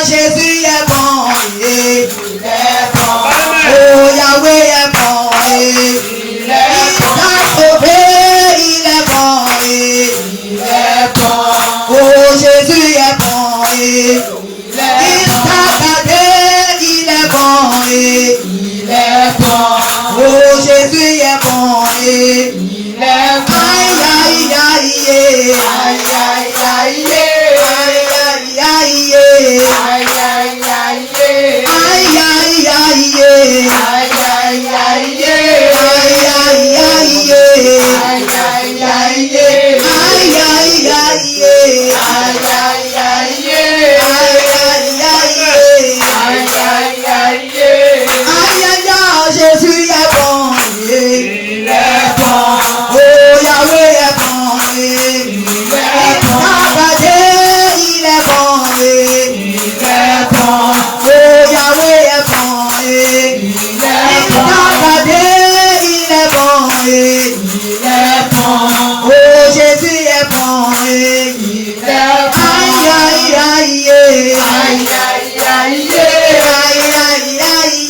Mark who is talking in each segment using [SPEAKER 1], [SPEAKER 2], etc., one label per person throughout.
[SPEAKER 1] Jésus est bon, il est bon. Oh Yahweh est bon, il t'a sauvé, il est bon, il est bon. Oh Jésus est bon, il t'a gardé, il est bon, il est bon. Oh Jésus est bon, il est bon. Aïe aïe aïe aïe aïe aïe aïe aïe aïe aïe aïe aïe aïe Jésus est bon, il est bon. Oh Yahweh est bon, il est bon. Il est bon, il est bon. Oh Yahweh est bon, il est bon. Il est bon, il est bon. Oh Jésus est bon, il est bon. Aïe aïe aïe aïe aïe aïe aïe aïe aïe aïe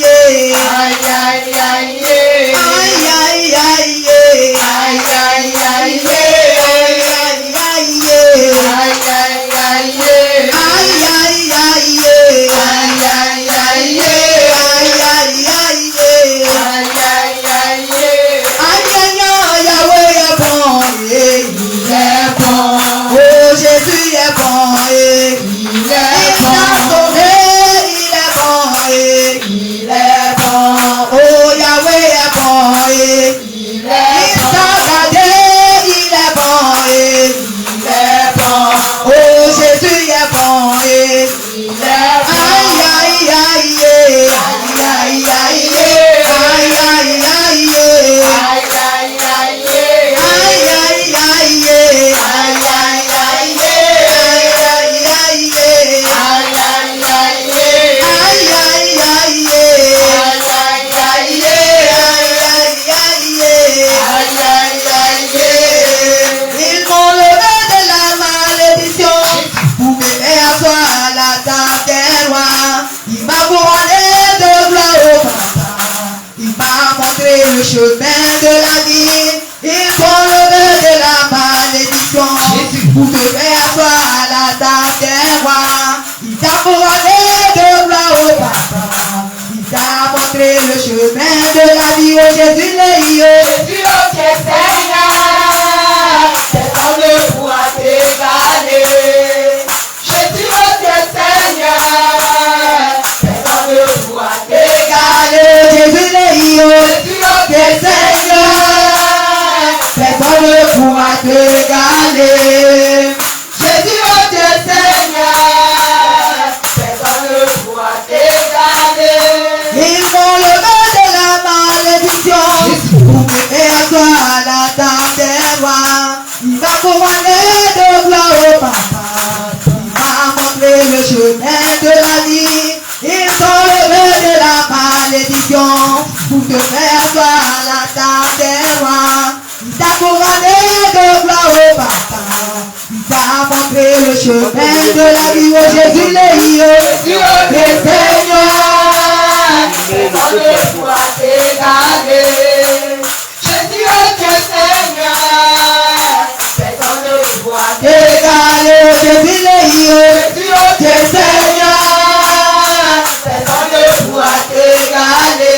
[SPEAKER 1] Jésus est bon, il est bon. Il est bon, il est bon. Oh Yahweh est bon, il est bon. Il est bon, il est bon. Oh Jésus est bon, il est bon. Aïe aïe aïe aïe aïe aïe aïe il m'a couronné de gloire au Papa. Il m'a montré le chemin de la vie. Ils m'ont levé de la malédiction. Pour te faire asseoir à la table des rois. Il t'a couronné de gloire au Papa. Il t'a montré le chemin de la vie. Oh Jésus le Jésus au ciel Seigneur. C'est comme le pourra t'égaler. Jésus au ciel Seigneur. Jésus le Seigneur, personne ne pourra t'égaler. Jésus le Seigneur, personne ne pourra t'égaler. Ils m'ont levé de la malédiction pour me faire asseoir à la table des rois. Il m'a couronné de gloire au Papa. Il m'a montré le chemin de la vie. Ils sont levés de la malédiction pour te faire asseoir à la table des rois. Il t'a couronné de gloire au Papa. Il t'a montré le chemin de la vie. Oh Jésus le Seigneur, personne ne pourra t'égaler. Jésus le Seigneur, personne ne pourra t'égaler. Jésus le Seigneur, personne ne pourra t'égaler.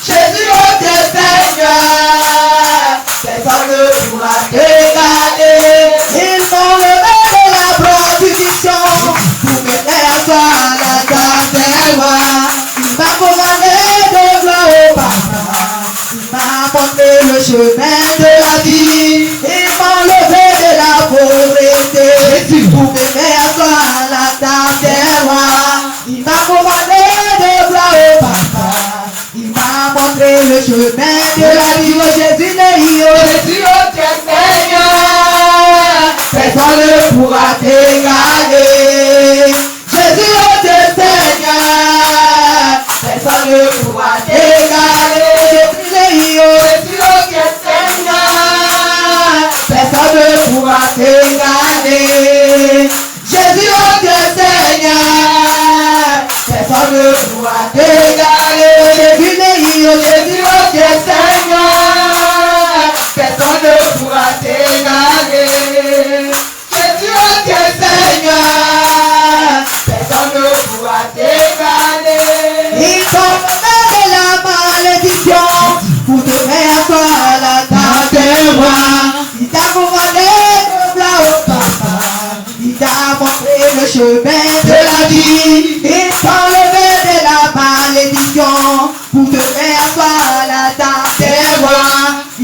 [SPEAKER 1] Jésus le Seigneur, personne ne pourra t'égaler. Ils m'ont levé de la prostitution pour me faire asseoir à la table des rois. Il m'a couronné de gloire au Papa. Il m'a montré le chemin de la vie. Ils m'ont levé de la pauvreté pour me faire asseoir à la table des rois. Il m'a couronné de gloire au Papa. Il m'a montré le chemin de la vie. Oh Jésus Jésus au Seigneur, personne ne pourra t'égaler. Jésus au Seigneur, personne ne pourra t'égaler. Jésus au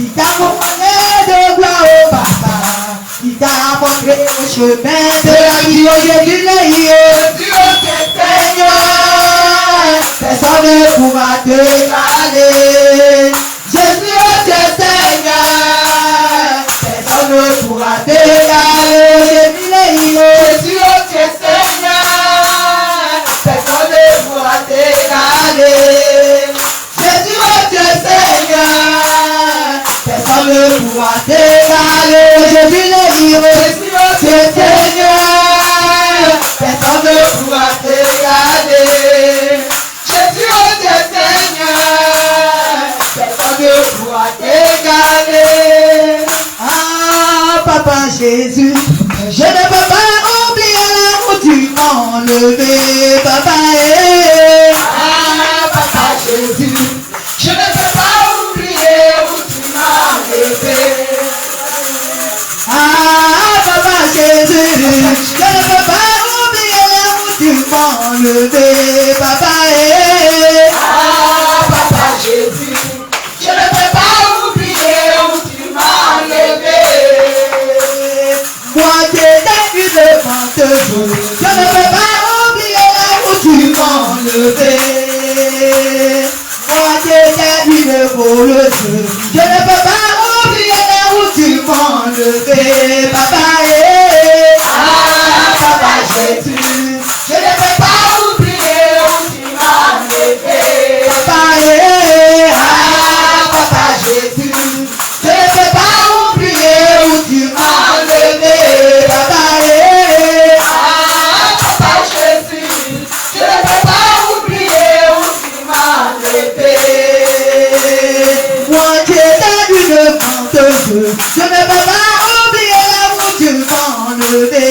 [SPEAKER 1] Il t'a montré de gloire au papa. Il t'a montré le chemin de la vie. Jésus le Seigneur. Personne ne pourra te égaler. Jésus le Seigneur. Personne ne pourra te égaler. Jésus le Seigneur. Personne ne pourra t'égaler. Jésus le Seigneur. Personne ne pourra t'égaler. Jésus le Seigneur. Personne ne pourra t'égaler. Jésus le Seigneur. Personne ne pourra t'égaler. Ah, Papa Jésus, je ne peux pas oublier là où tu m'as enlevé, Papa. Ah, Papa Jésus, je ne peux pas oublier où tu m'as enlevé. Ah, Papa Jésus, je ne peux pas oublier là où tu m'as enlevé, Papa. Ah, Papa Jésus, je ne peux pas oublier où tu m'as enlevé. Moi qui étais une menteuse, je ne peux pas oublier là où tu m'as enlevé. Moi qui étais une voleuse, je ne peux pas oublier là où tu m'as enlevé, Papa. Ah, Papa Jésus, je ne peux pas oublier où tu m'as enlevé, Papa. Ah, Papa Jésus, je ne peux pas oublier où tu m'as enlevé, Papa. Ah, Papa Jésus, je ne peux pas oublier où tu m'as enlevé. Moi qui étais une menteuse, je ne peux pas oublier là où tu m'as enlevé.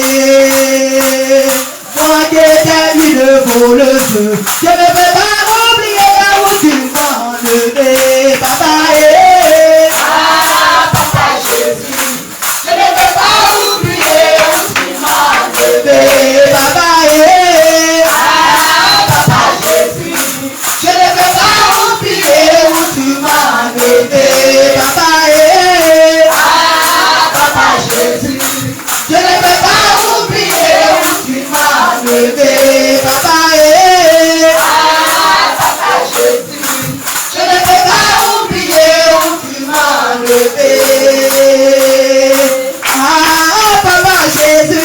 [SPEAKER 1] Moi qui étais une voleuse, je ne peux pas oublier là où tu m'as enlevé, Papa. Ah, Papa Jésus, je ne peux pas oublier où tu m'as enlevé, Papa. Ah, Papa Jésus, je ne peux pas oublier où tu m'as enlevé, Papa. Ah, Papa Jésus, je ne peux pas oublier où tu m'as enlevé, Papa. Ah, Papa Jésus, je ne peux pas oublier où tu m'as enlevé. Ah, Papa Jésus,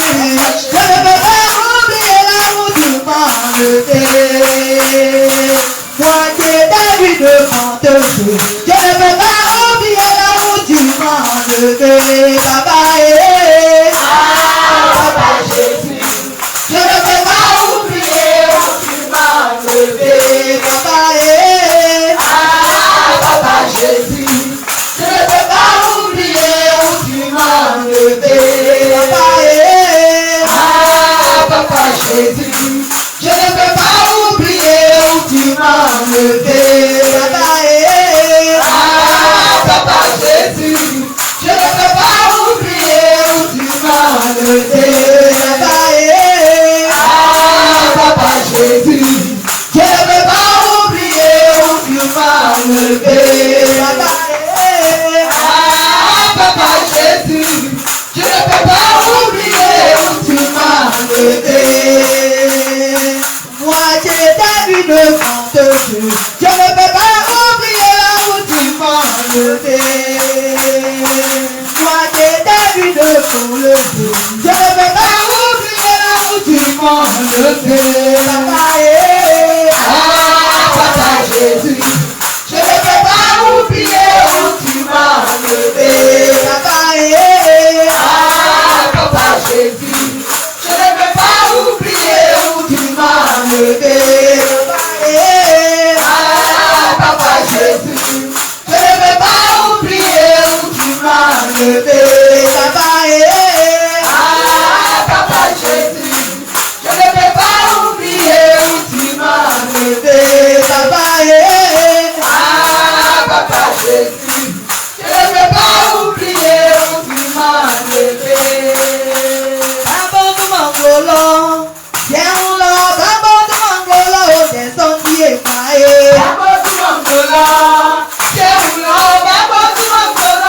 [SPEAKER 1] je ne peux pas oublier là où tu m'as enlevé. Moi qui étais une menteuse, je ne peux pas oublier là où tu m'as enlevé, Papa. Ah, Papa Jésus, je ne peux pas oublier où tu m'as enlevé, Papa. Ah, Papa Jésus, je ne peux pas oublier où tu m'as enlevé, Papa. Ah, Papa Jésus, je ne peux pas oublier où tu m'as enlevé, Papa. Ah, Papa Jésus, je ne peux pas oublier où tu m'as enlevé, Papa. Ah, Papa Jésus, je ne peux pas oublier où tu m'as enlevé, Papa. Ah, Papa Jésus, je ne peux pas oublier où tu m'as enlevé. Moi qui étais une menteuse, je ne peux pas oublier là où tu m'as enlevé. Moi qui étais une voleuse, je ne peux pas oublier là où tu m'as enlevé, Papa. Ah, Papa Jésus, je ne peux pas oublier où tu m'as enlevé, Papa. Ah, Papa Jésus, je ne peux pas oublier où tu m'as enlevé, Papa. Ah, Papa Jésus, je ne peux pas oublier où tu m'as enlevé, Papa. Ah, Papa Jésus, je ne peux pas oublier où tu m'as enlevé, Papa. Ah, Papa Jésus, je ne peux pas oublier où tu m'as enlevé. Abandon Mangolo, Tiens-le, Abandon Mangolo, descendis et maé. Abandon Mangolo, Tiens-le, Abandon Mangolo.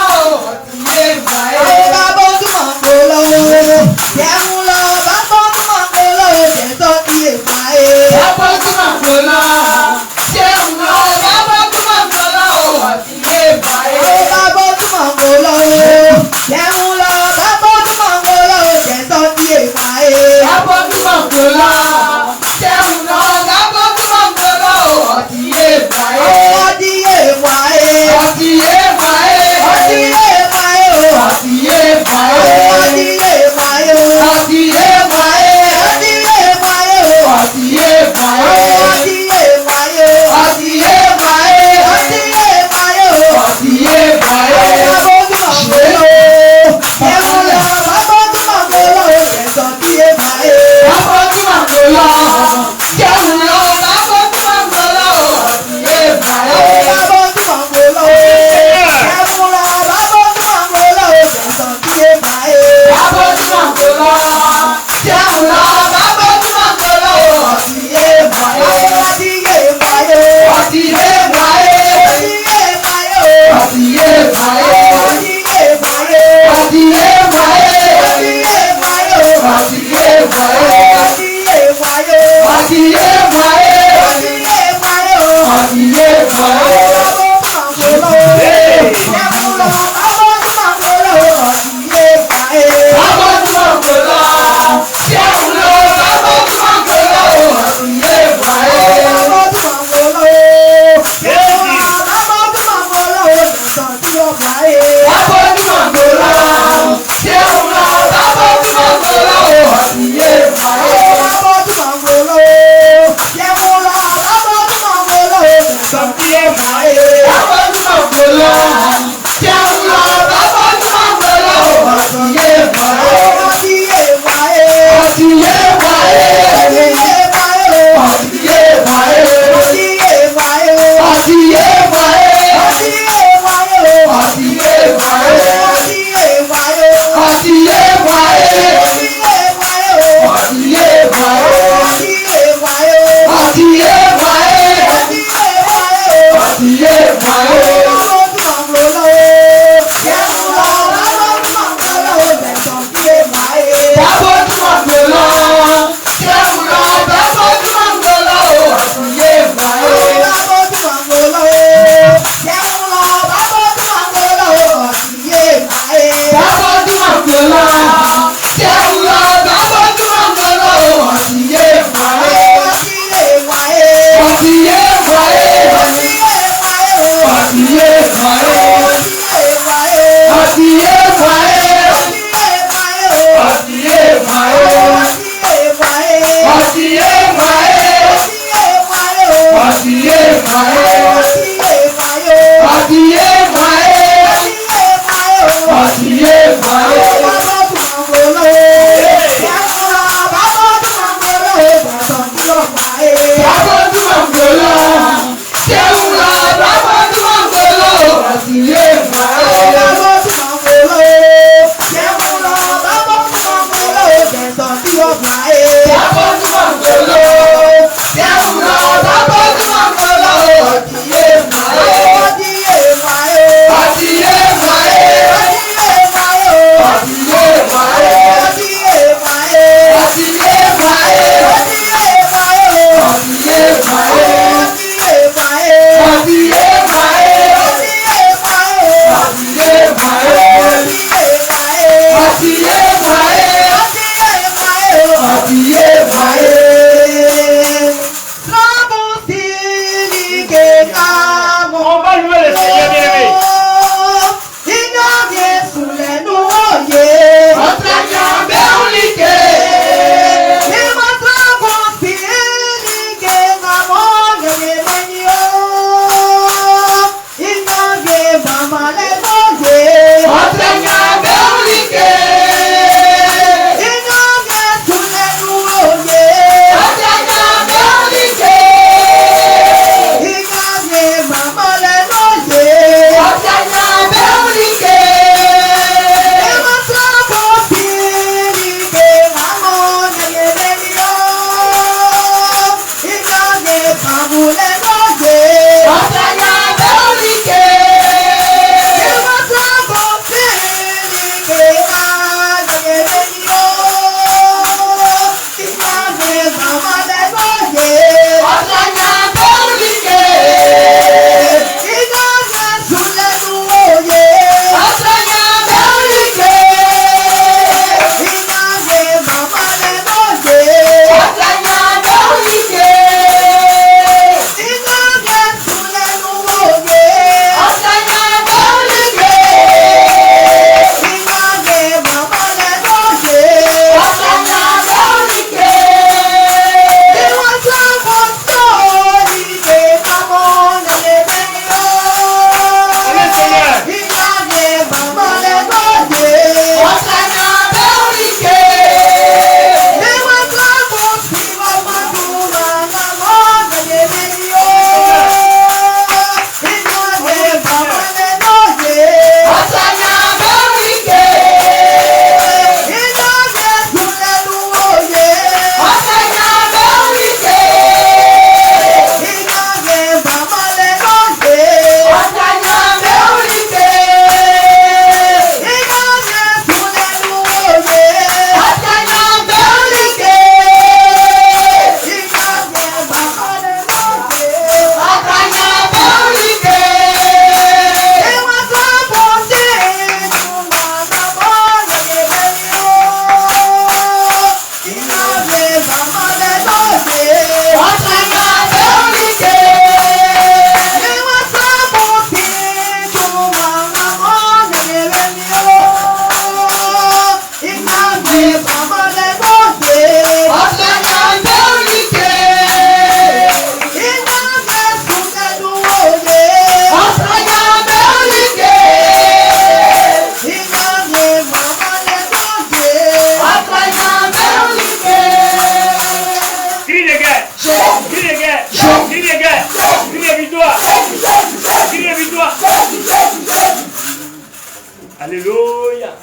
[SPEAKER 2] Alléluia.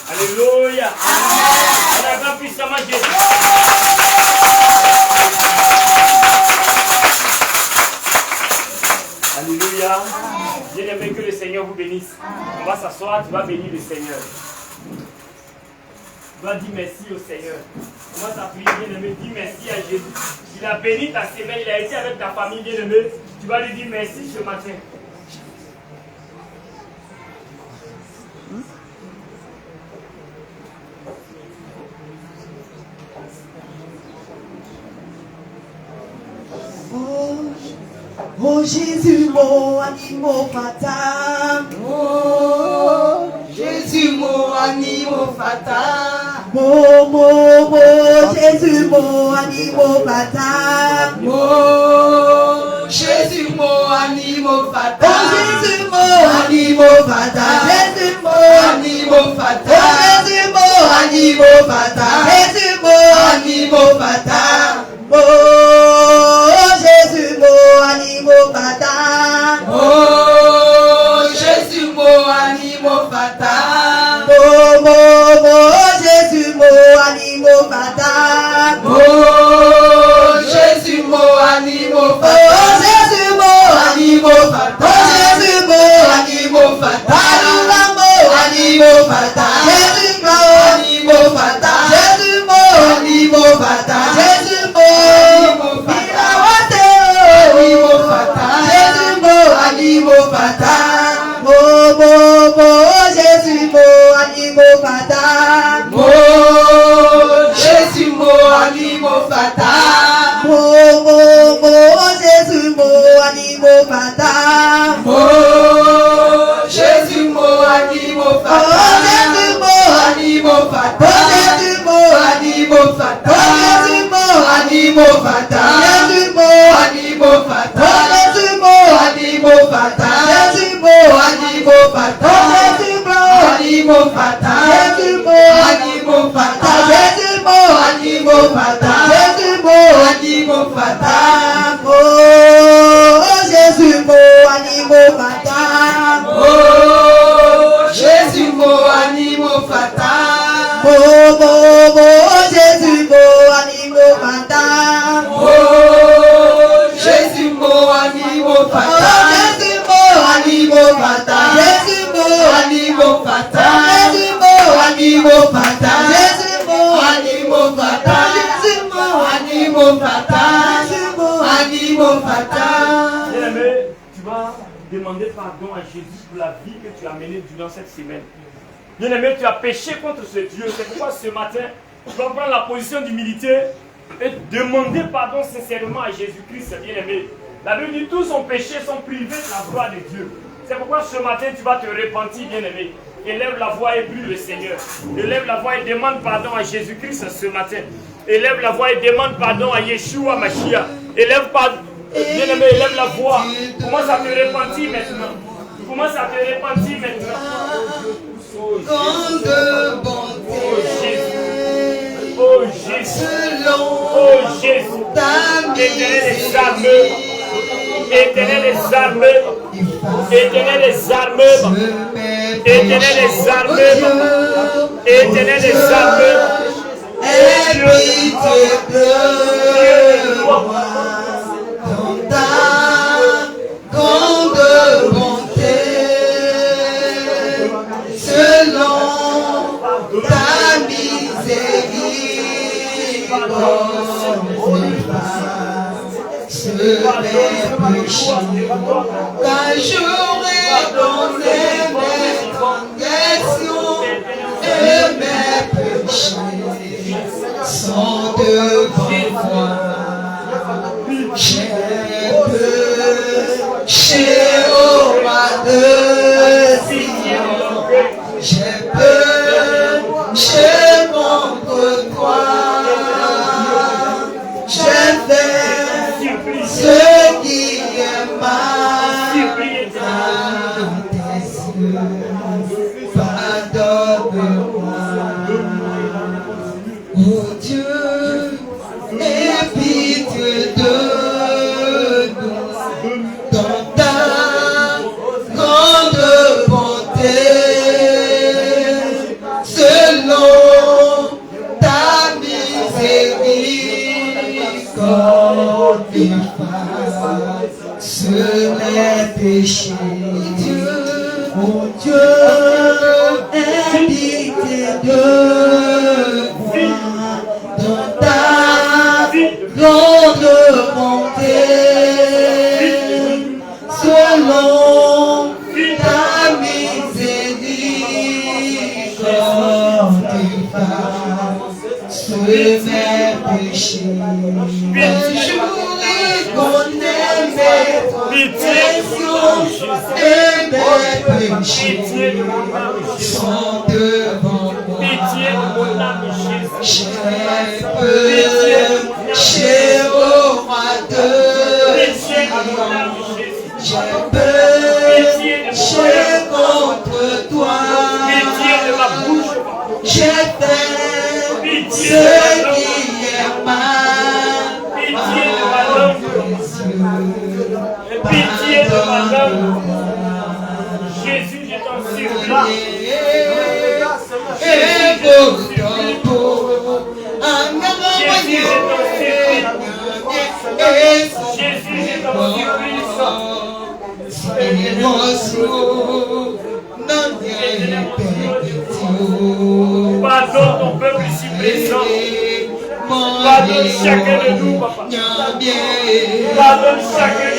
[SPEAKER 2] Alléluia. On acclame puissamment Jésus. Alléluia. Bien-aimé, que le Seigneur vous bénisse. On va s'asseoir, tu vas bénir le Seigneur. Tu vas dire merci au Seigneur. On va t'appuyer, bien-aimé. Dis merci à Jésus. Il a béni ta semaine, il a été avec ta famille, bien-aimé. Tu vas lui dire merci ce matin.
[SPEAKER 1] Oh Jésus, mon animal fatal.
[SPEAKER 3] Oh Jésus, mon animal fatal.
[SPEAKER 1] Oh Jésus, mon animal fatal.
[SPEAKER 3] Oh Jésus, mon animal fatal.
[SPEAKER 1] Oh Jésus, mon animal fatal. Jésus, mon
[SPEAKER 3] animal fatal.
[SPEAKER 1] Oh Jésus, mon animal fatal. Jésus, mon animal fatal. Oh Jésus, mon animal fatal.
[SPEAKER 3] Oh Jésus, mon animal fatal.
[SPEAKER 1] Oh Jésus, mon animal fatal.
[SPEAKER 3] Oh Jésus, mon animal fatal.
[SPEAKER 1] Oh Jésus, mon
[SPEAKER 3] animal fatal.
[SPEAKER 1] Oh Jésus, mon
[SPEAKER 3] animal fatal.
[SPEAKER 1] Animal fatal. Jésus, mon animal fatal. Jésus, mon animal fatal. Jésus, mon animal fatal. Oh Jésus, mon animal fatal.
[SPEAKER 3] Oh Jésus, mon animal fatal.
[SPEAKER 1] Oh Jésus, mon animal fatal.
[SPEAKER 3] Oh Jésus, mon animal fatal.
[SPEAKER 1] Oh Jésus, mon
[SPEAKER 3] animal fatal.
[SPEAKER 1] Oh Jésus, mon
[SPEAKER 3] animal fatal.
[SPEAKER 1] Oh Jésus, mon
[SPEAKER 3] animal fatal.
[SPEAKER 1] Jésus, mon
[SPEAKER 3] animal fatal.
[SPEAKER 1] Oh Jésus, mon
[SPEAKER 3] animal fatal.
[SPEAKER 1] Jésus, mon
[SPEAKER 3] animal fatal.
[SPEAKER 1] Oh Jésus, mon
[SPEAKER 3] animal fatal.
[SPEAKER 1] Jésus, mon
[SPEAKER 3] animal fatal.
[SPEAKER 1] Jésus, mon
[SPEAKER 3] animal fatal.
[SPEAKER 1] Jésus, mon
[SPEAKER 3] animal fatal.
[SPEAKER 1] Oh Jésus, mon animal fatal.
[SPEAKER 3] Oh Jésus, mon animal fatal.
[SPEAKER 1] Oh Jésus, mon animal fatal.
[SPEAKER 3] Oh Jésus, mon animal fatal.
[SPEAKER 1] Jésus, mon animal fatal. Jésus, mon
[SPEAKER 3] animal fatal.
[SPEAKER 1] Jésus, mon
[SPEAKER 3] animal fatal.
[SPEAKER 1] Jésus, mon
[SPEAKER 3] animal fatal.
[SPEAKER 1] Jésus, mon
[SPEAKER 3] animal fatal.
[SPEAKER 1] Jésus, mon
[SPEAKER 3] animal fatal.
[SPEAKER 2] Bien-aimé, tu vas demander pardon à Jésus pour la vie que tu as menée durant cette semaine. Bien-aimé, tu as péché contre ce Dieu. C'est pourquoi ce matin, tu vas prendre la position d'humilité et demander pardon sincèrement à Jésus-Christ, bien-aimé. La Bible dit tous ont péché, sont privés de la gloire de Dieu. C'est pourquoi ce matin, tu vas te repentir, bien-aimé. Élève la voix et prie le Seigneur. Élève la voix et demande pardon à Jésus-Christ ce matin. Élève la voix et demande pardon à Yeshua Mashiach. Élève pardon. Bien-aimé, élève la voix. Commence à te repentir maintenant. Commence à te repentir maintenant.
[SPEAKER 3] Grande bonté.
[SPEAKER 2] Oh Jésus. Oh Jésus. Oh Jésus. Éternel des armées. Éternel des armées. Éternel des armées. Éternel des armées. Éternel des armées.
[SPEAKER 3] Aie pitié de moi. Dans ta grande bonté, selon ta miséricorde, efface mes péchés, car j'aurai donné mes transgressions et mes péchés sont devant moi. J'ai péché au roi de Sion, j'ai péché contre toi, j'ai fait ce qui est mal à tes yeux, pardonne-moi. Oh Dieu, aie pitié de nous, dans ta grande bonté, Dieu, aie pitié de moi dans ta grande bonté, selon ta miséricorde, efface mes péchés. Je connais mes transgressions et mes péchés sont devant moi. J'ai péché au roi de j'ai péché contre toi. J'ai fait ce qui est mal.
[SPEAKER 2] Pitié de ma langue. Jésus, je t'en supplie.
[SPEAKER 3] Et pour
[SPEAKER 2] Jésus, je t'en supplie. Jésus, je t'en supplie. Pardonne ton peuple ici présent. Pardonne chacun de nous, papa. Pardonne chacun de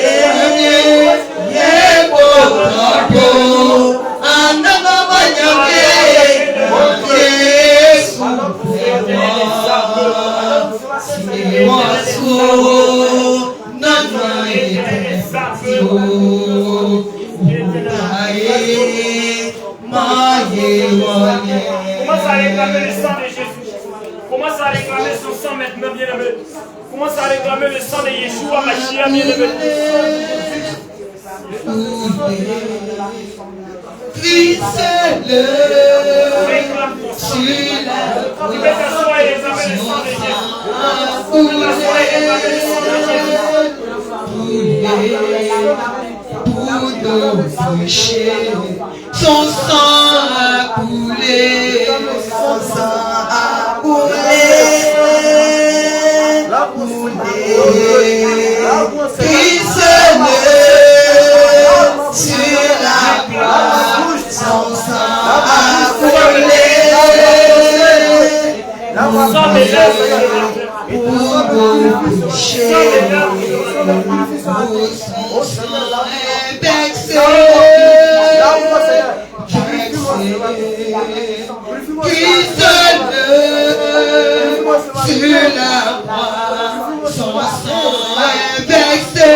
[SPEAKER 2] Commence à réclamer le sang de Jésus. Commence à réclamer son sang maintenant, bien-aimé. Commence à réclamer le sang de Yeshua, Mashiach, bien-aimé. Réclame ton sang. Tu peux t'asseoir et réclamer le sang de Jésus. Tu peux t'asseoir et réclamer le sang de Jésus.
[SPEAKER 3] Pour nos péchés, son sang a coulé, son sang a coulé, Christ sur la croix, son sang a coulé, pour nos péchés, Christ sur la croix, son sang est vexé,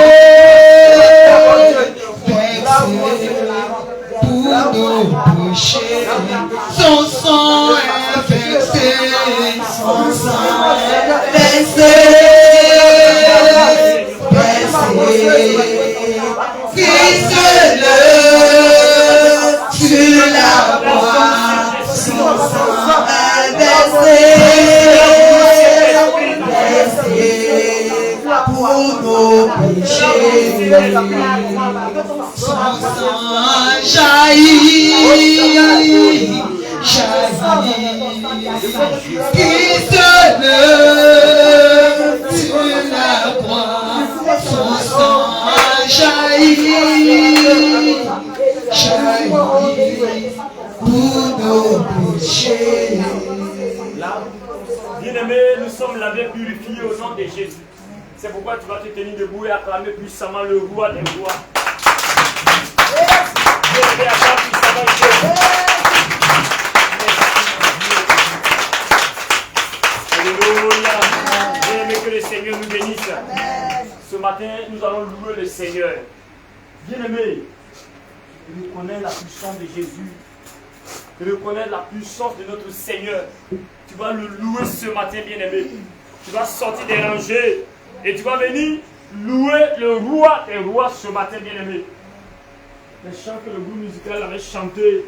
[SPEAKER 3] pour nos péchés, son sang est vexé, son sang est vexé, Christ sur la croix, son sang est versé, pour nos péchés, son sang jaillit, Christ sur la croix, son sang jaillit, pour nos péchés.
[SPEAKER 2] Bien-aimé, nous sommes lavés, purifiés au nom de Jésus. C'est pourquoi tu vas te tenir debout et acclamer puissamment le roi des rois. Bien-aimé, acclame puissamment Jésus. Alléluia. Bien-aimé, que le Seigneur nous bénisse. Ce matin, nous allons louer le Seigneur. Bien-aimé, reconnais la puissance de Jésus. Reconnais la puissance de notre Seigneur. Tu vas le louer ce matin, bien-aimé. Tu vas sortir des rangées et tu vas venir louer le roi des rois ce matin, bien-aimé. Les chants que le groupe musical avait chanté,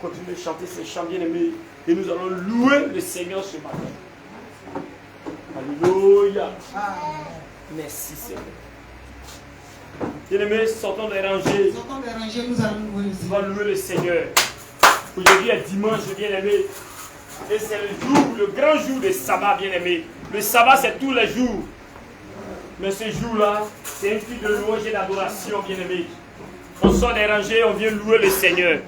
[SPEAKER 2] continue de chanter ces chants, bien-aimés. Et nous allons louer le Seigneur ce matin. Alléluia. Merci, Seigneur. Bien-aimés, sortons des rangées.
[SPEAKER 3] Nous allons louer le
[SPEAKER 2] Seigneur. On va louer le Seigneur. Aujourd'hui est dimanche, bien-aimé. Et c'est le jour, le grand jour de sabbat, bien-aimé. Le sabbat, c'est tous les jours. Mais ce jour-là, c'est un cri de louange et d'adoration, bien-aimé. On sort des rangées, on vient louer le Seigneur.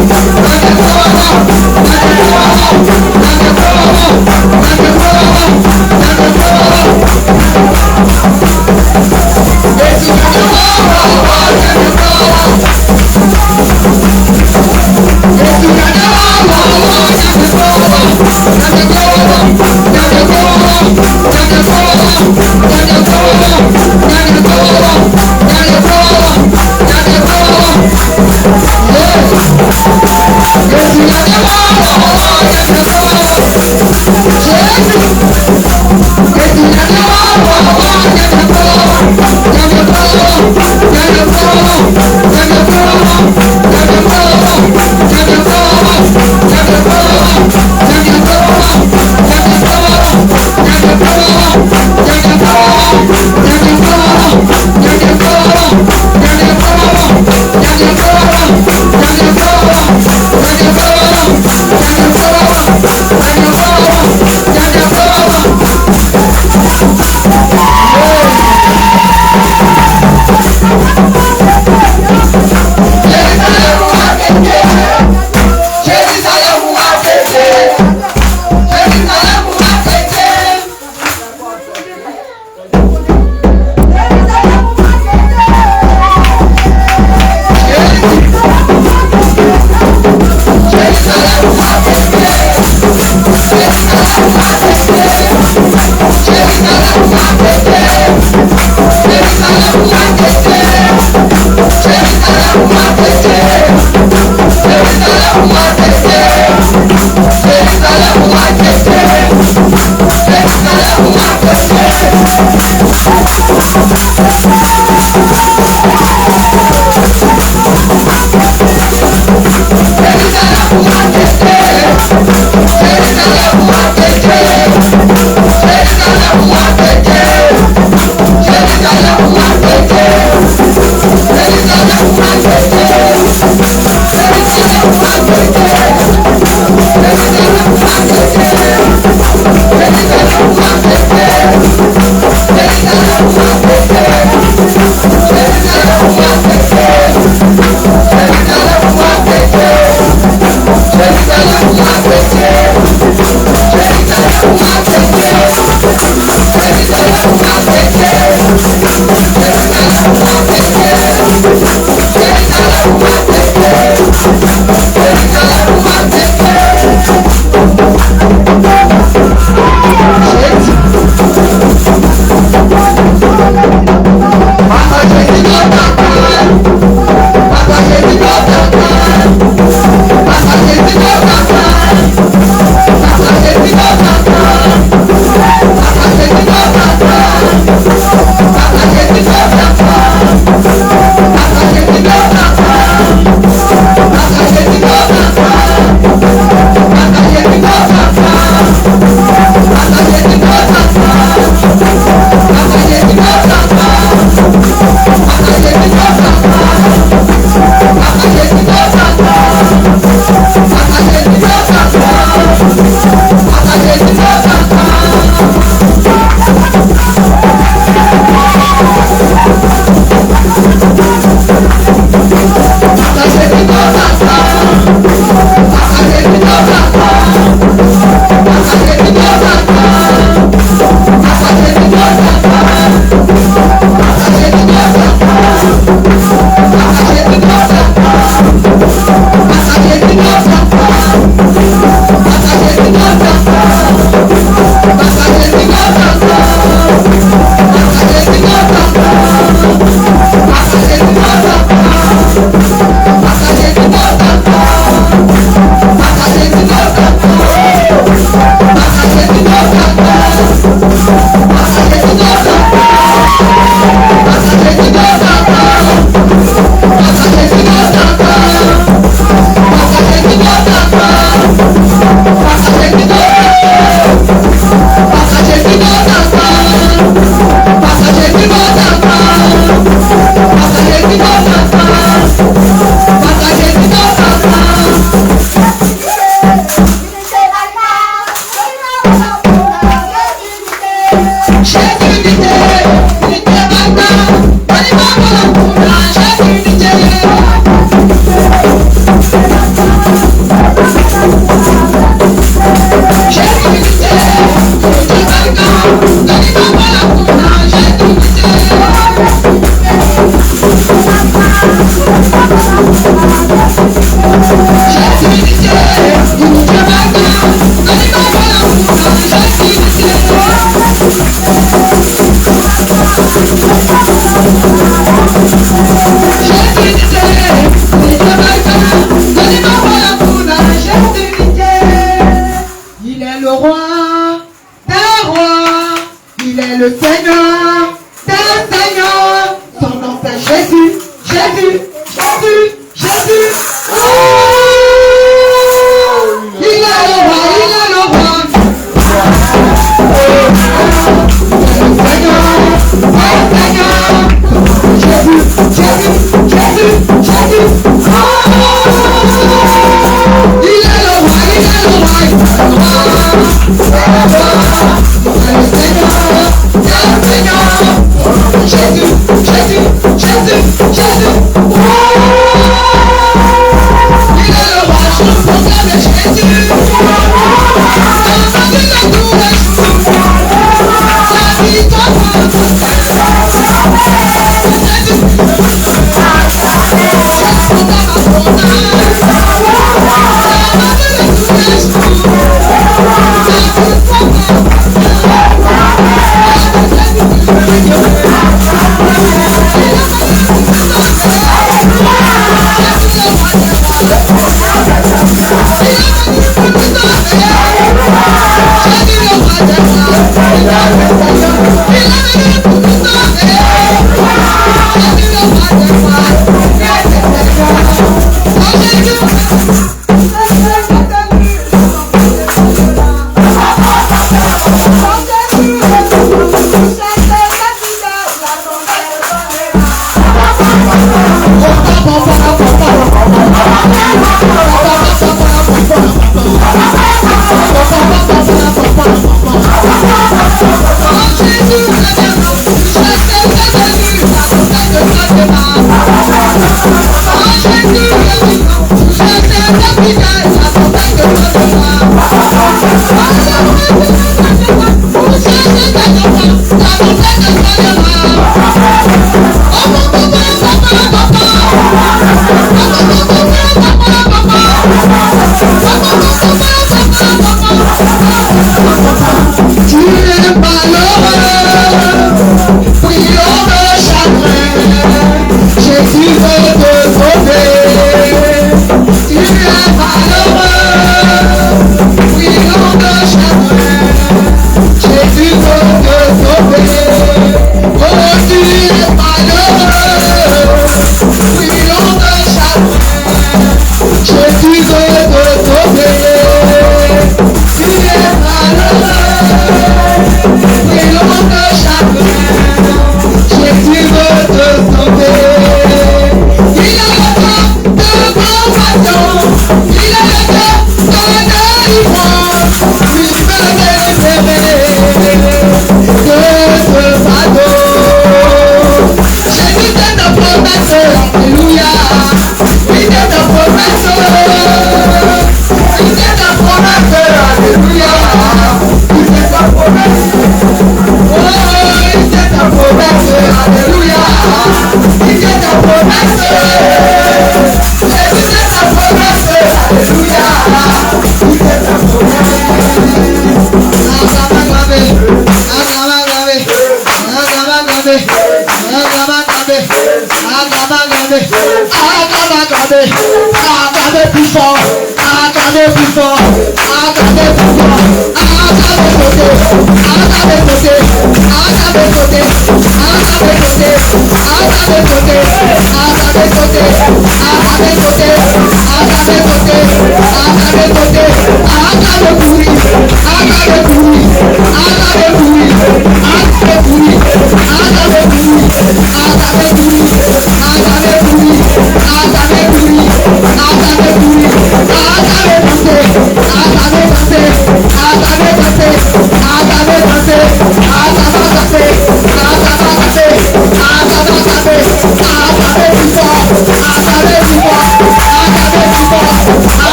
[SPEAKER 1] Jérusalem,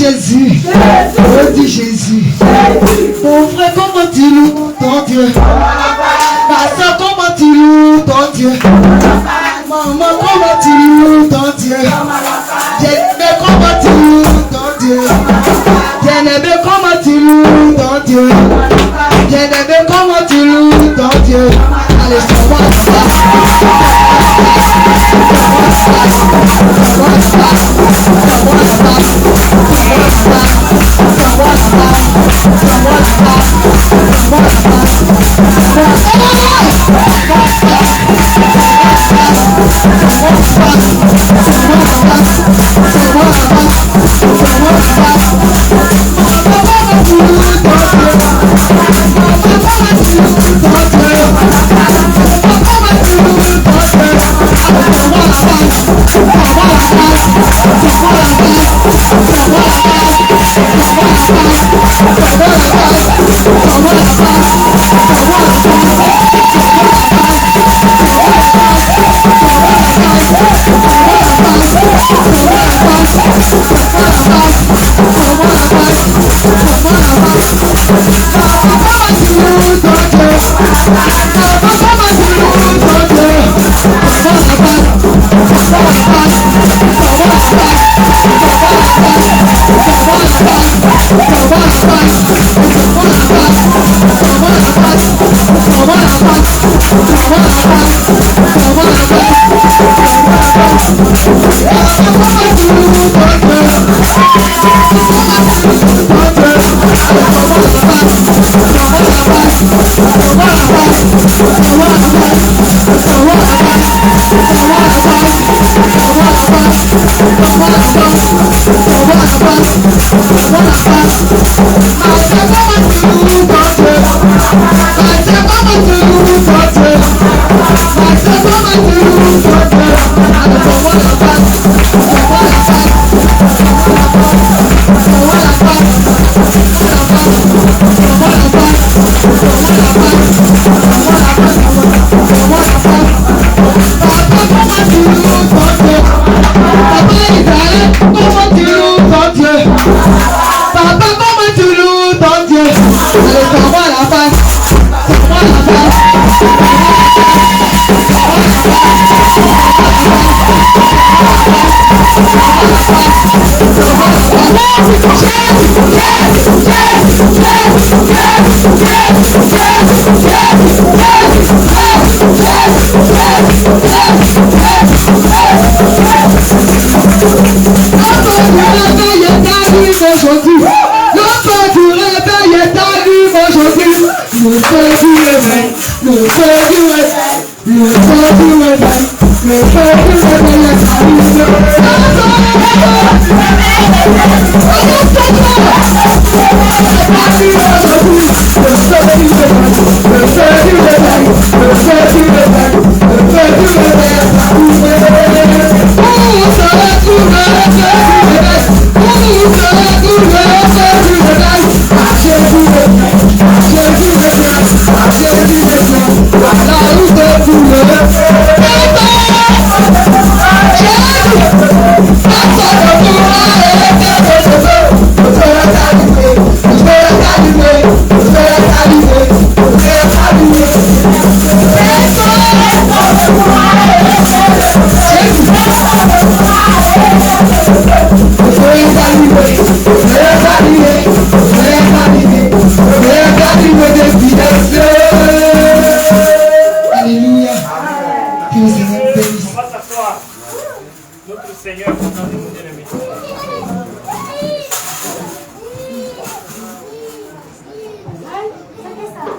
[SPEAKER 1] Jésus, oh dis Jésus, mon frère, comment tu loues ton Dieu? Ma soeur, comment tu loues ton Dieu? Maman, comment tu loues ton Dieu? Bien-aimé, comment tu loues ton Dieu? Bien-aimé, comment tu loues ton Dieu? Bien-aimé, comment tu loues ton Dieu? Allez, sois-moi là-bas.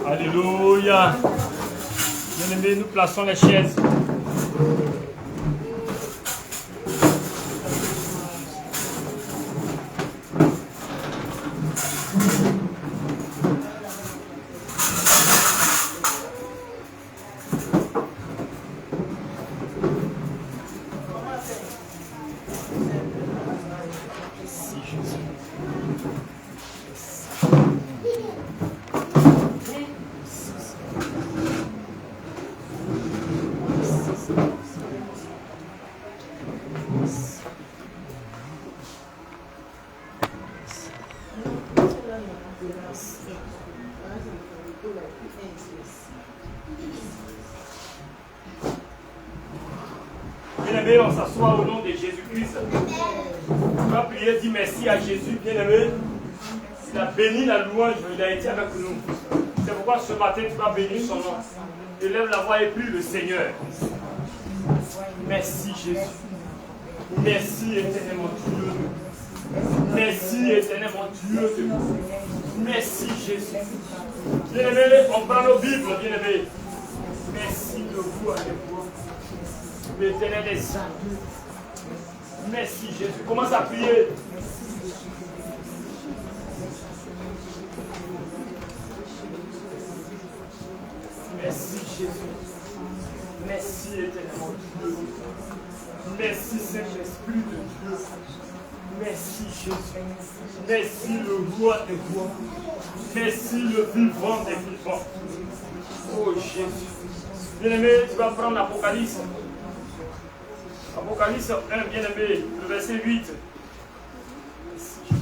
[SPEAKER 2] Alléluia. Bien-aimés, nous plaçons les chaises. Bien-aimé, on s'assoit au nom de Jésus-Christ. On va prier, dire merci à Jésus, bien-aimé. Il a béni la louange, il a été avec nous. C'est pourquoi ce matin, tu vas bénir son nom. Élève la voix et prie le Seigneur. Merci Jésus. Merci éternellement Dieu. Merci éternellement Dieu. Merci Jésus. Bien-aimé, on prend nos Bibles, bien-aimé. Merci de vous avec moi. L'éternel est saint. Merci Jésus. Commence à prier. Jésus. Merci éternellement Dieu. Merci Saint-Esprit de Dieu. Merci Jésus. Merci le roi des rois. Merci le vivant des vivants. Oh Jésus. Bien-aimé, tu vas prendre l'Apocalypse. Apocalypse 1, bien-aimé, le verset 8. Merci Jésus.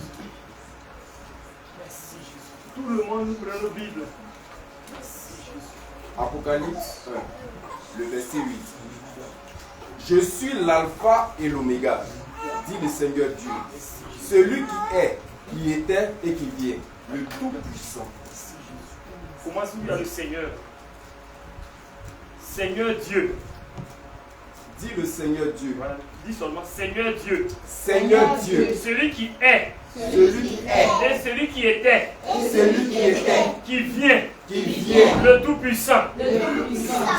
[SPEAKER 2] Merci Jésus. Tout le monde nous prend nos Bibles. Merci Jésus.
[SPEAKER 4] Apocalypse 1, le verset 8. Je suis l'alpha et l'oméga, dit le Seigneur Dieu, celui qui est, qui était et qui vient, le Tout-Puissant.
[SPEAKER 2] Comment est-ce qu'il y a le Seigneur? Seigneur Dieu.
[SPEAKER 4] Dit le Seigneur Dieu.
[SPEAKER 2] Voilà. Dis seulement Seigneur Dieu.
[SPEAKER 4] Seigneur Dieu.
[SPEAKER 2] Celui qui est.
[SPEAKER 4] Celui qui est.
[SPEAKER 2] Et celui qui était.
[SPEAKER 4] Celui qui était.
[SPEAKER 2] Qui vient.
[SPEAKER 4] Qui vient.
[SPEAKER 2] Le Tout-Puissant.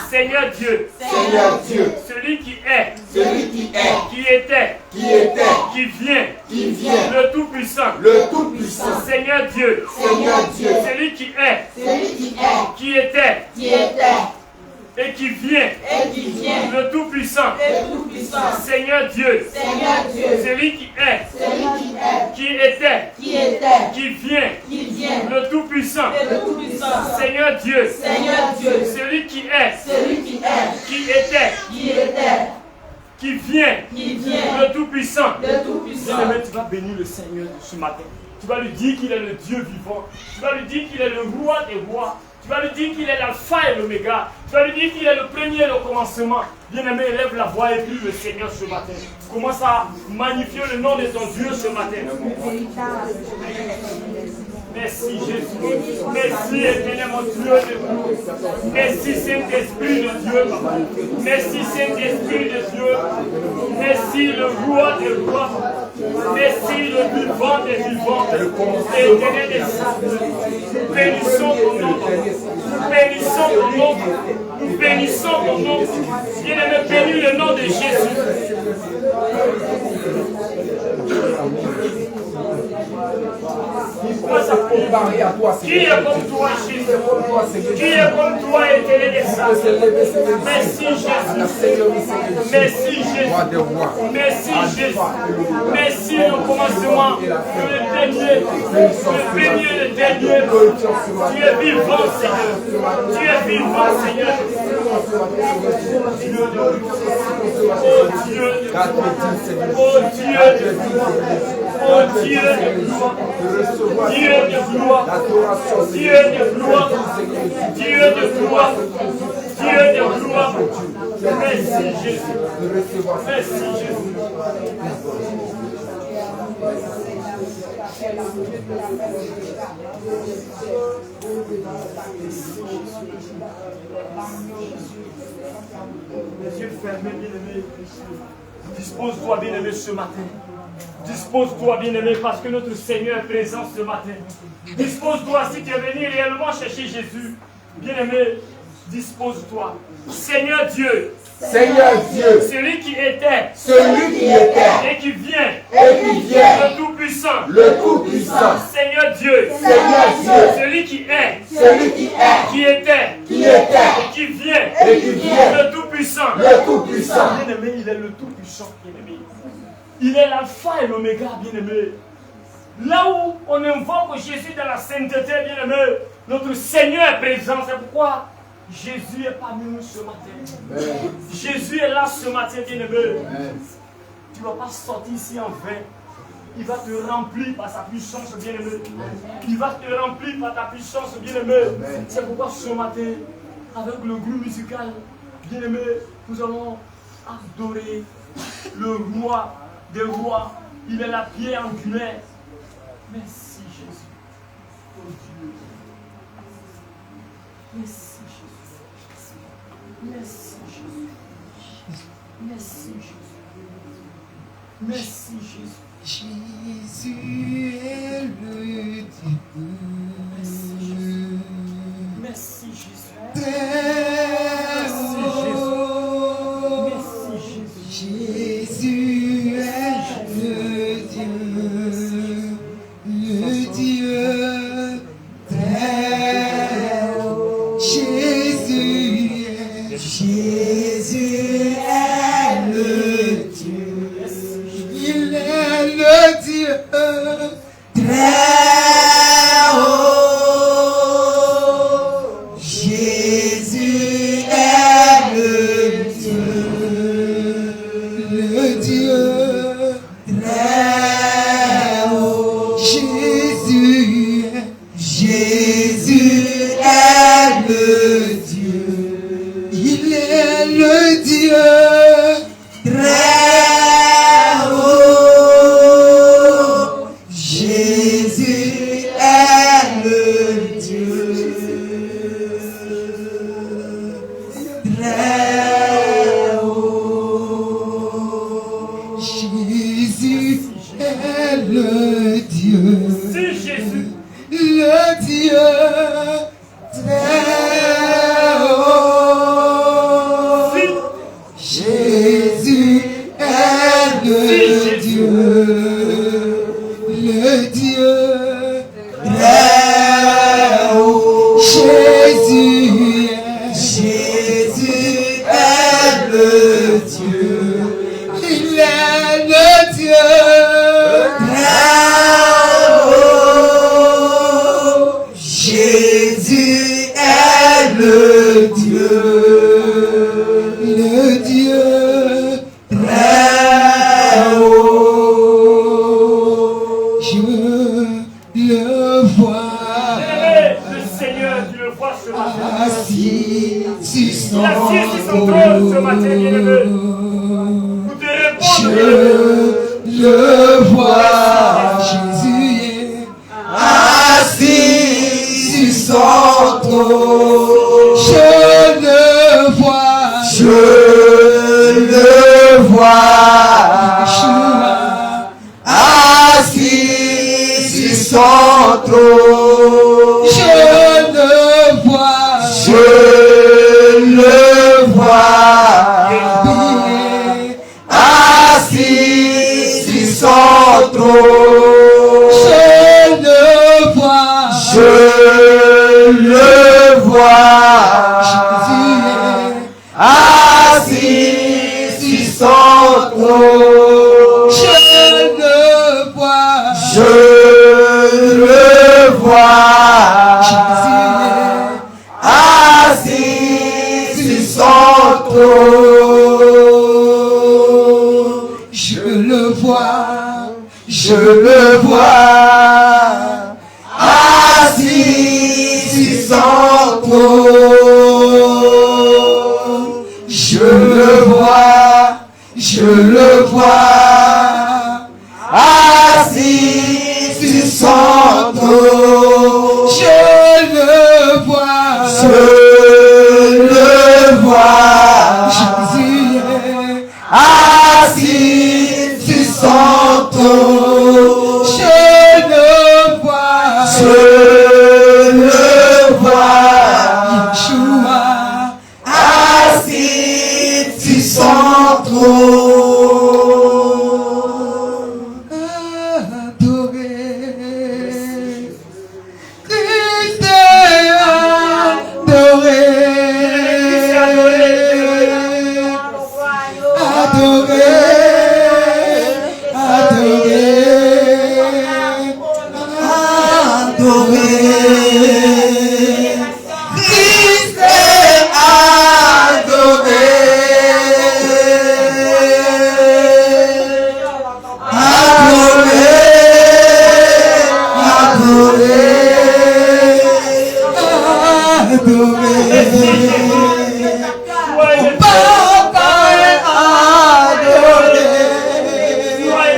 [SPEAKER 2] Seigneur Dieu.
[SPEAKER 4] Seigneur Dieu.
[SPEAKER 2] Celui qui est.
[SPEAKER 4] Celui qui est.
[SPEAKER 2] Qui était.
[SPEAKER 4] Qui était.
[SPEAKER 2] Qui vient.
[SPEAKER 4] Qui vient.
[SPEAKER 2] Le Tout-Puissant.
[SPEAKER 4] Le Tout-Puissant.
[SPEAKER 2] Seigneur Dieu.
[SPEAKER 4] Seigneur Dieu.
[SPEAKER 2] Celui qui est.
[SPEAKER 1] Celui qui est.
[SPEAKER 2] Qui était.
[SPEAKER 1] Qui était.
[SPEAKER 2] Et qui vient.
[SPEAKER 1] Et qui vient.
[SPEAKER 2] Le Tout-Puissant.
[SPEAKER 1] Le Tout-Puissant.
[SPEAKER 2] Seigneur Dieu.
[SPEAKER 1] Seigneur Dieu.
[SPEAKER 2] Celui qui est.
[SPEAKER 1] Celui qui est.
[SPEAKER 2] Qui était.
[SPEAKER 1] Qui était.
[SPEAKER 2] Qui vient.
[SPEAKER 1] Qui vient.
[SPEAKER 2] Le Tout-Puissant.
[SPEAKER 1] Le Tout-Puissant.
[SPEAKER 2] Seigneur Dieu.
[SPEAKER 1] Seigneur Dieu.
[SPEAKER 2] Celui qui est.
[SPEAKER 1] Celui qui est.
[SPEAKER 2] Qui était.
[SPEAKER 1] Qui était.
[SPEAKER 2] Qui vient.
[SPEAKER 1] Qui vient.
[SPEAKER 2] Le Tout-Puissant.
[SPEAKER 1] Le Tout-Puissant.
[SPEAKER 2] Bien-aimé, tu vas bénir le Seigneur ce matin. Tu vas lui dire qu'il est le Dieu vivant. Tu vas lui dire qu'il est le roi des rois. Tu vas lui dire qu'il est l'alpha et l'oméga. Tu vas lui dire qu'il est le premier et le commencement. Bien-aimé, élève la voix et prie le Seigneur ce matin. Commence à magnifier le nom de ton Dieu ce matin. Merci Jésus. Merci éternellement Dieu de nous. Merci Saint-Esprit de Dieu. Merci Saint-Esprit de Dieu. Merci le roi des rois. Merci le vivant des vivants. L'éternel des saints. Nous bénissons ton nom. Nous bénissons ton nom. Nous bénissons ton nom. Bien-aimé, bénis le nom de Jésus.
[SPEAKER 4] Commence à comparer à toi,
[SPEAKER 2] Qui est comme toi, Jésus? Qui est comme toi, éternel des saints? Merci Jésus. Merci Jésus. Merci Jésus. Merci le commencement, le dernier, le dernier. Tu es vivant, Seigneur. Tu es vivant, Seigneur. Oh Dieu. Oh Dieu. Oh Dieu de gloire. Dieu de gloire. Dieu de gloire. Dieu de gloire. Dieu de gloire. Merci Jésus. Merci Jésus. Les yeux fermés, bien-aimé. Dispose-toi, bien-aimé, ce matin. Dispose-toi, bien-aimé, parce que notre Seigneur est présent ce matin. Dispose-toi si tu es venu réellement chercher Jésus. Bien-aimé, dispose-toi. Seigneur Dieu.
[SPEAKER 4] Seigneur Dieu.
[SPEAKER 2] Celui qui était.
[SPEAKER 4] Celui qui était.
[SPEAKER 2] Et qui vient.
[SPEAKER 4] Et qui vient.
[SPEAKER 2] Le Tout-Puissant.
[SPEAKER 4] Le Tout-Puissant.
[SPEAKER 2] Seigneur Dieu.
[SPEAKER 4] Seigneur Dieu.
[SPEAKER 2] Celui qui est.
[SPEAKER 4] Celui qui est.
[SPEAKER 2] Qui était.
[SPEAKER 4] Qui était.
[SPEAKER 2] Et qui vient.
[SPEAKER 4] Et qui vient.
[SPEAKER 2] Le Tout-Puissant.
[SPEAKER 4] Le Tout-Puissant.
[SPEAKER 2] Bien-aimé, il est le Tout-Puissant, bien-aimé. Il est l'alpha et l'oméga, bien-aimé. Là où on invoque Jésus dans la sainteté, bien-aimé, notre Seigneur est présent. C'est pourquoi Jésus est parmi nous ce matin. Amen. Jésus est là ce matin, bien-aimé. Tu ne vas pas sortir ici en vain. Il va te remplir par sa puissance, bien-aimé. Il va te remplir par ta puissance, bien-aimé. C'est pourquoi ce matin, avec le groupe musical, bien-aimé, nous allons adorer le roi des rois. Il est la pierre angulaire. Merci Jésus. Oh Dieu. Merci Jésus. Merci Jésus. Merci Jésus. Merci Jésus.
[SPEAKER 3] Jésus est le Dieu.
[SPEAKER 2] Merci Jésus. Merci Jésus.
[SPEAKER 3] Merci
[SPEAKER 2] Jésus.
[SPEAKER 3] Jésus est le Dieu très haut. Jésus est
[SPEAKER 1] est le Dieu.
[SPEAKER 3] Il est le Dieu
[SPEAKER 1] très haut. Jésus est le Dieu.
[SPEAKER 3] Le Dieu
[SPEAKER 1] Très haut.
[SPEAKER 3] Jésus
[SPEAKER 1] est le Dieu.
[SPEAKER 3] il est le Dieu
[SPEAKER 1] Très haut. Jésus est le Dieu. Très haut.
[SPEAKER 3] Jésus est le Dieu
[SPEAKER 2] Si Jésus,
[SPEAKER 3] le Dieu très haut. Jésus est le Dieu, le Dieu
[SPEAKER 1] Très haut.
[SPEAKER 3] Jésus
[SPEAKER 1] est le Dieu.
[SPEAKER 3] il est le Dieu
[SPEAKER 1] Très haut. Jésus est le Dieu.
[SPEAKER 3] le Dieu
[SPEAKER 1] Très haut.
[SPEAKER 3] je le vois
[SPEAKER 2] bien-aimé, le Seigneur, tu le vois ce matin.
[SPEAKER 3] assis sur
[SPEAKER 2] Il
[SPEAKER 3] son
[SPEAKER 2] est assis sur son trône ce matin, bien-aimé. Pour te répondre, bien-aimé.
[SPEAKER 3] je le vois Jésus est
[SPEAKER 1] Assis sur son trône.
[SPEAKER 3] je le vois
[SPEAKER 1] Je le vois.
[SPEAKER 3] Yeshua
[SPEAKER 1] Assis sur son trône.
[SPEAKER 3] je le vois
[SPEAKER 1] Je le vois. Assis sur son trône.
[SPEAKER 3] je le vois
[SPEAKER 1] Je le vois. Assis sur son trône.
[SPEAKER 3] je le vois
[SPEAKER 1] Je le vois. Assis sur son trône.
[SPEAKER 3] je le vois
[SPEAKER 1] Je le vois. Assis sur son trône. Je le vois. Je le vois. Assis sur son trône.
[SPEAKER 3] je le vois
[SPEAKER 1] Je le vois.
[SPEAKER 3] Jésus est
[SPEAKER 1] Assis sur son trône.
[SPEAKER 3] je le vois
[SPEAKER 1] Je le vois.
[SPEAKER 3] Yeshua
[SPEAKER 1] Assis sur son trône.
[SPEAKER 3] adoré Christ est adoré adoré adoré
[SPEAKER 1] Adoré. Christ est adoré. Adoré. Adoré.
[SPEAKER 2] Soyez
[SPEAKER 1] Papa est adoré.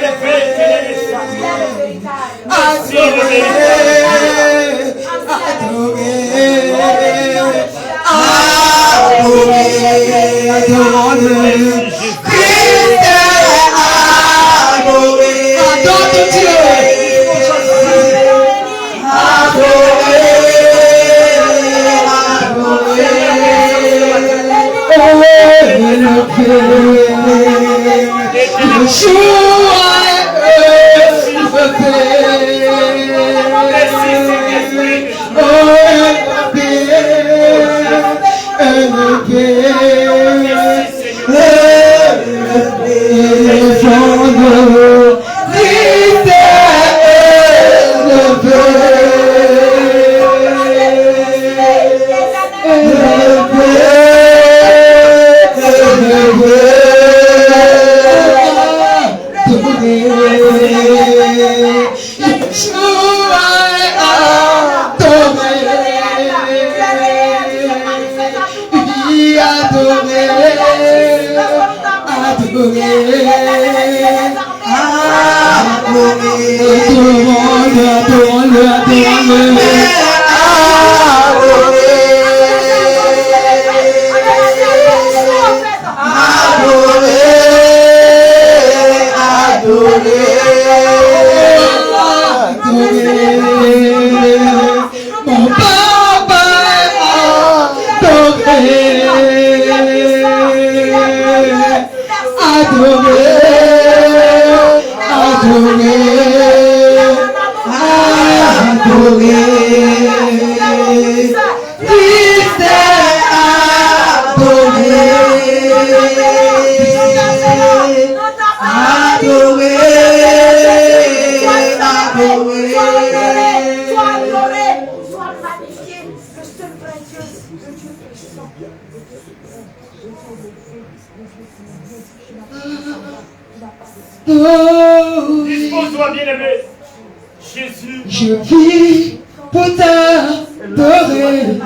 [SPEAKER 2] les faits, bien-aimé.
[SPEAKER 3] adoré adoré
[SPEAKER 1] Christ est adoré.
[SPEAKER 3] adore ton Dieu
[SPEAKER 1] Adoré.
[SPEAKER 3] Yeshua est élevé
[SPEAKER 2] Dispose-toi, bien-aimé. Jésus.
[SPEAKER 3] Je vis pour t'adorer.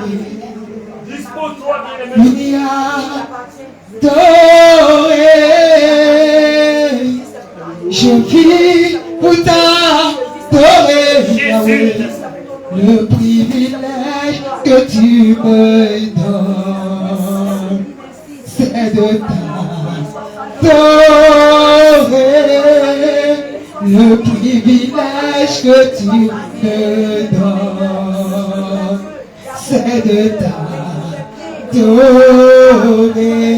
[SPEAKER 2] Dispose-toi, bien-aimé.
[SPEAKER 3] Il y a adorer. Je vis pour t'adorer.
[SPEAKER 2] Jésus.
[SPEAKER 3] Le privilège que tu me donnes, c'est de t'adorer. Le privilège que tu me donnes, c'est de t'adorer.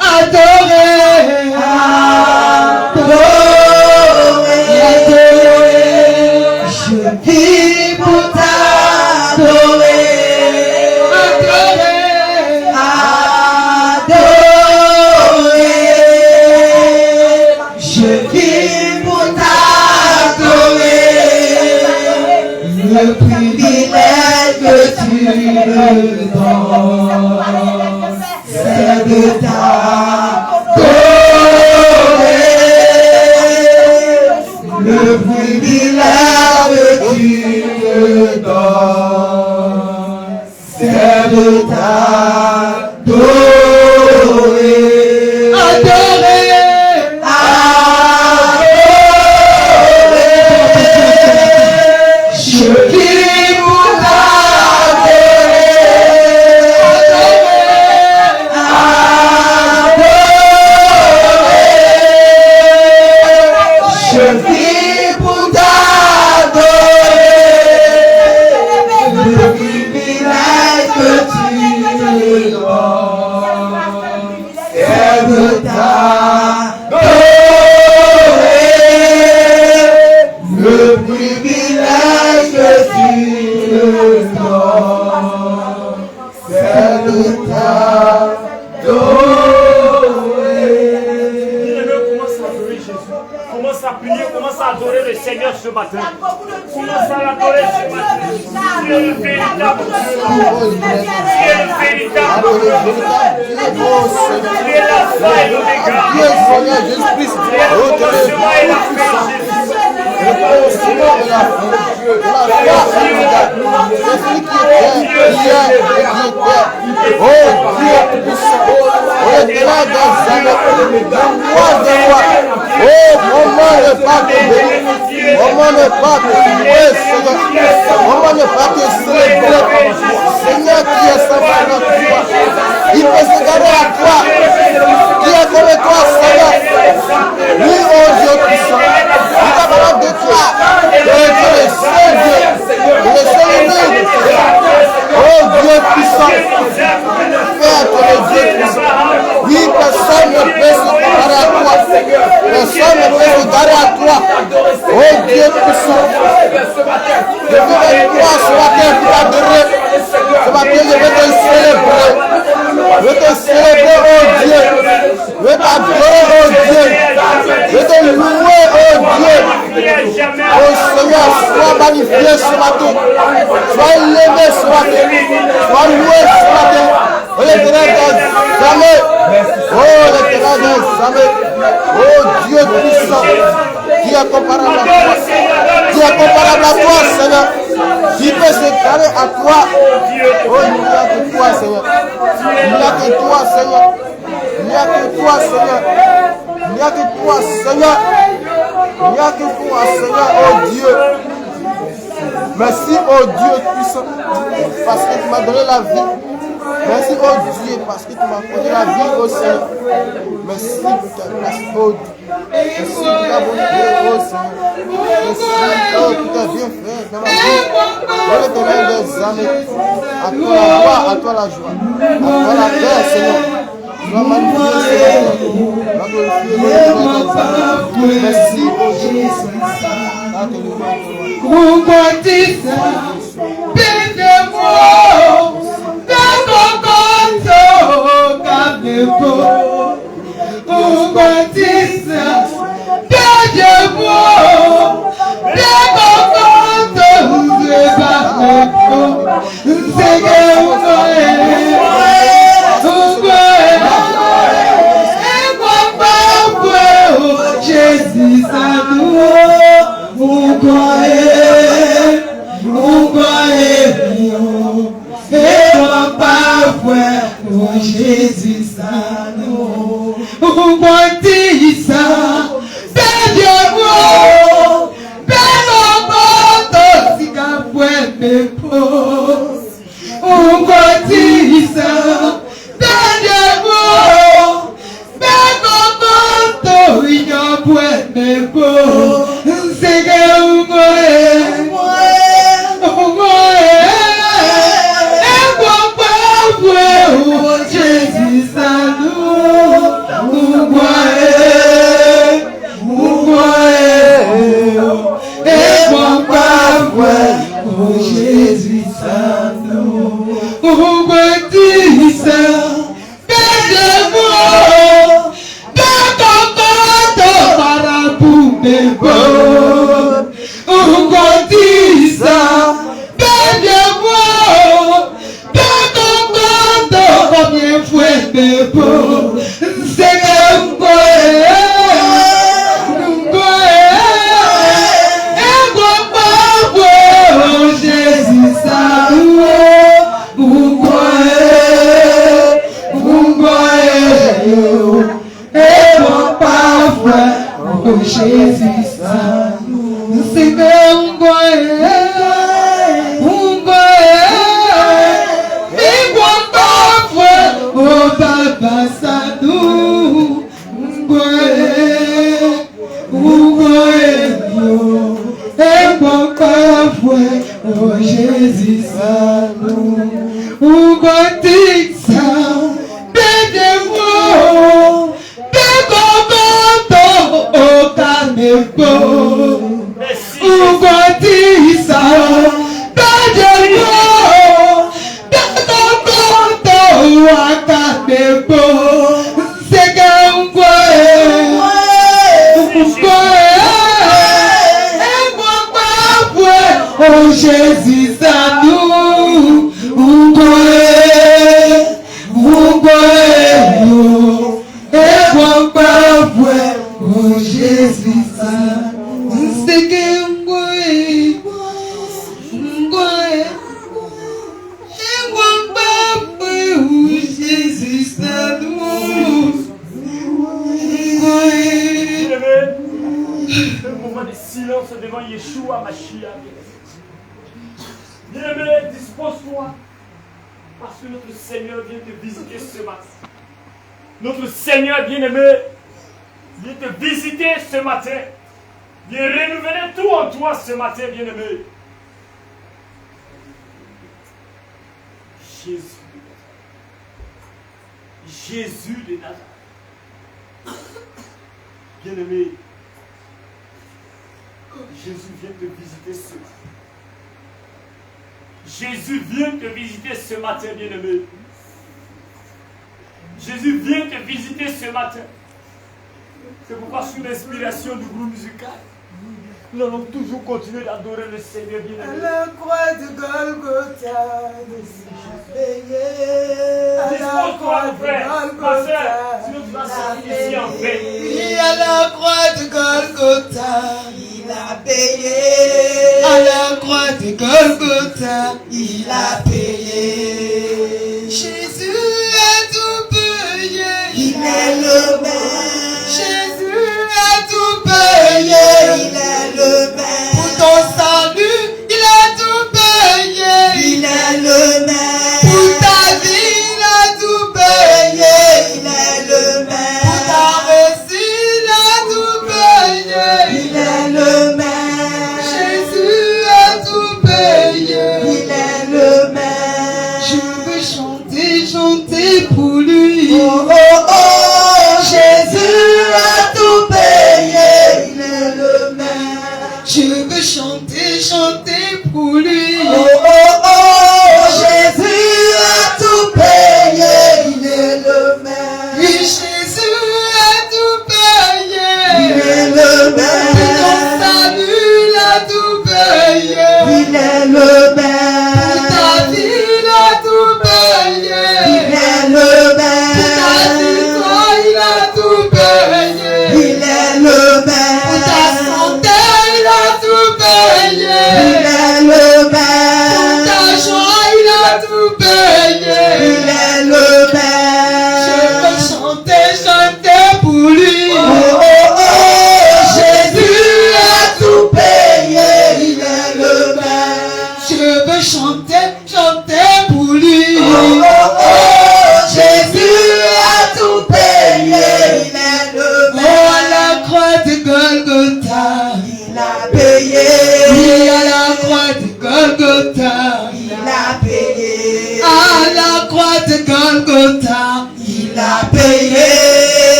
[SPEAKER 3] Adorer, adorer. Je vis pour t'adorer. Le privilège que tu me donnes, c'est de t'adorer. Le privilège que tu me donnes, c'est de t'adorer. Adorer. Je vis pour
[SPEAKER 2] Commence à adorer le Seigneur ce matin. Commence à l'adorer ce matin. Tu es le véritable Dieu. Tu es le véritable Dieu. Tu es l'alpha et l'oméga. Tu es le commencement et la fin, Jésus.
[SPEAKER 5] Seigneur qui est sans il peut se garder à toi. Qui est comme toi, Seigneur. Oui, oh Dieu puissant. Il est capable de toi. Tu es le seul Dieu. Le seul unique. Oh Dieu puissant. Père, tu es le Dieu puissant. Oui, personne ne peut se garer à toi. Personne ne peut se garer à toi. Oh Dieu puissant. Je veux toi ce matin pour t'adorer. Ce matin, je veux te célébrer. Je veux te célébrer, oh Dieu. Je veux t'adorer, oh Dieu. Je veux te louer, oh Dieu. Oh Seigneur, sois magnifié ce matin. Sois élevé ce matin. Sois loué ce matin. Oh l'Éternel des jamais. Oh l'Éternel des jamais. Oh Dieu puissant. Qui est comparable à toi? Qui est comparable à toi, Seigneur? Qui peut se garer à toi? Oh, il n'y a que toi, Seigneur. Il n'y a que toi, Seigneur. Il n'y a que toi, Seigneur. Il n'y n'y a que toi, Seigneur. Il n'y a que toi, Seigneur, oh Dieu. Merci, oh Dieu puissant, parce que tu m'as donné la vie. Merci, oh Dieu, parce que tu m'as donné la vie, oh Seigneur. Merci pour ta grâce, oh Dieu. Merci pour ta bonté, oh Seigneur. Merci, oh, pour tes bienfaits dans ma vie. Dans l'Éternel des armées. À toi la gloire, à toi la joie. À toi la paix, Seigneur. Tu vas magnifier, Seigneur. Tu vas glorifier l'Éternel des armées. Merci, oh Dieu.
[SPEAKER 1] Jésus, ça nous, on va dire ça, c'est Dieu, on va dire ça, c'est Dieu, Jésus, ça nous, on va dire ça, Jésus, ça nous, c'est un Jésus, ça nous, on va dire ça, Jésus, ça nous, Jésus, ça nous, c'est que Jésus, ça nous,
[SPEAKER 2] un moment de silence devant Yeshua Mashiach. Bien-aimé, dispose-toi, parce que notre Seigneur vient te visiter ce matin. Notre Seigneur bien-aimé vient te visiter ce matin. Vient renouveler tout en toi ce matin, bien-aimé. Jésus de Nazareth. Bien-aimé, Jésus vient te visiter ce matin. Jésus vient te visiter ce matin, bien-aimé. Jésus vient te visiter ce matin. C'est pourquoi, sous l'inspiration du groupe musical, nous allons toujours continuer d'adorer le Seigneur, bien-aimé.
[SPEAKER 1] À la croix de Golgotha,
[SPEAKER 2] Dispose-toi, mon frère, ma soeur, sinon tu vas sortir ici en paix.
[SPEAKER 1] Oui, à la croix de Golgotha, il a payé. À la croix de Golgotha, il a payé. Jésus a tout payé. Il est le même. Jésus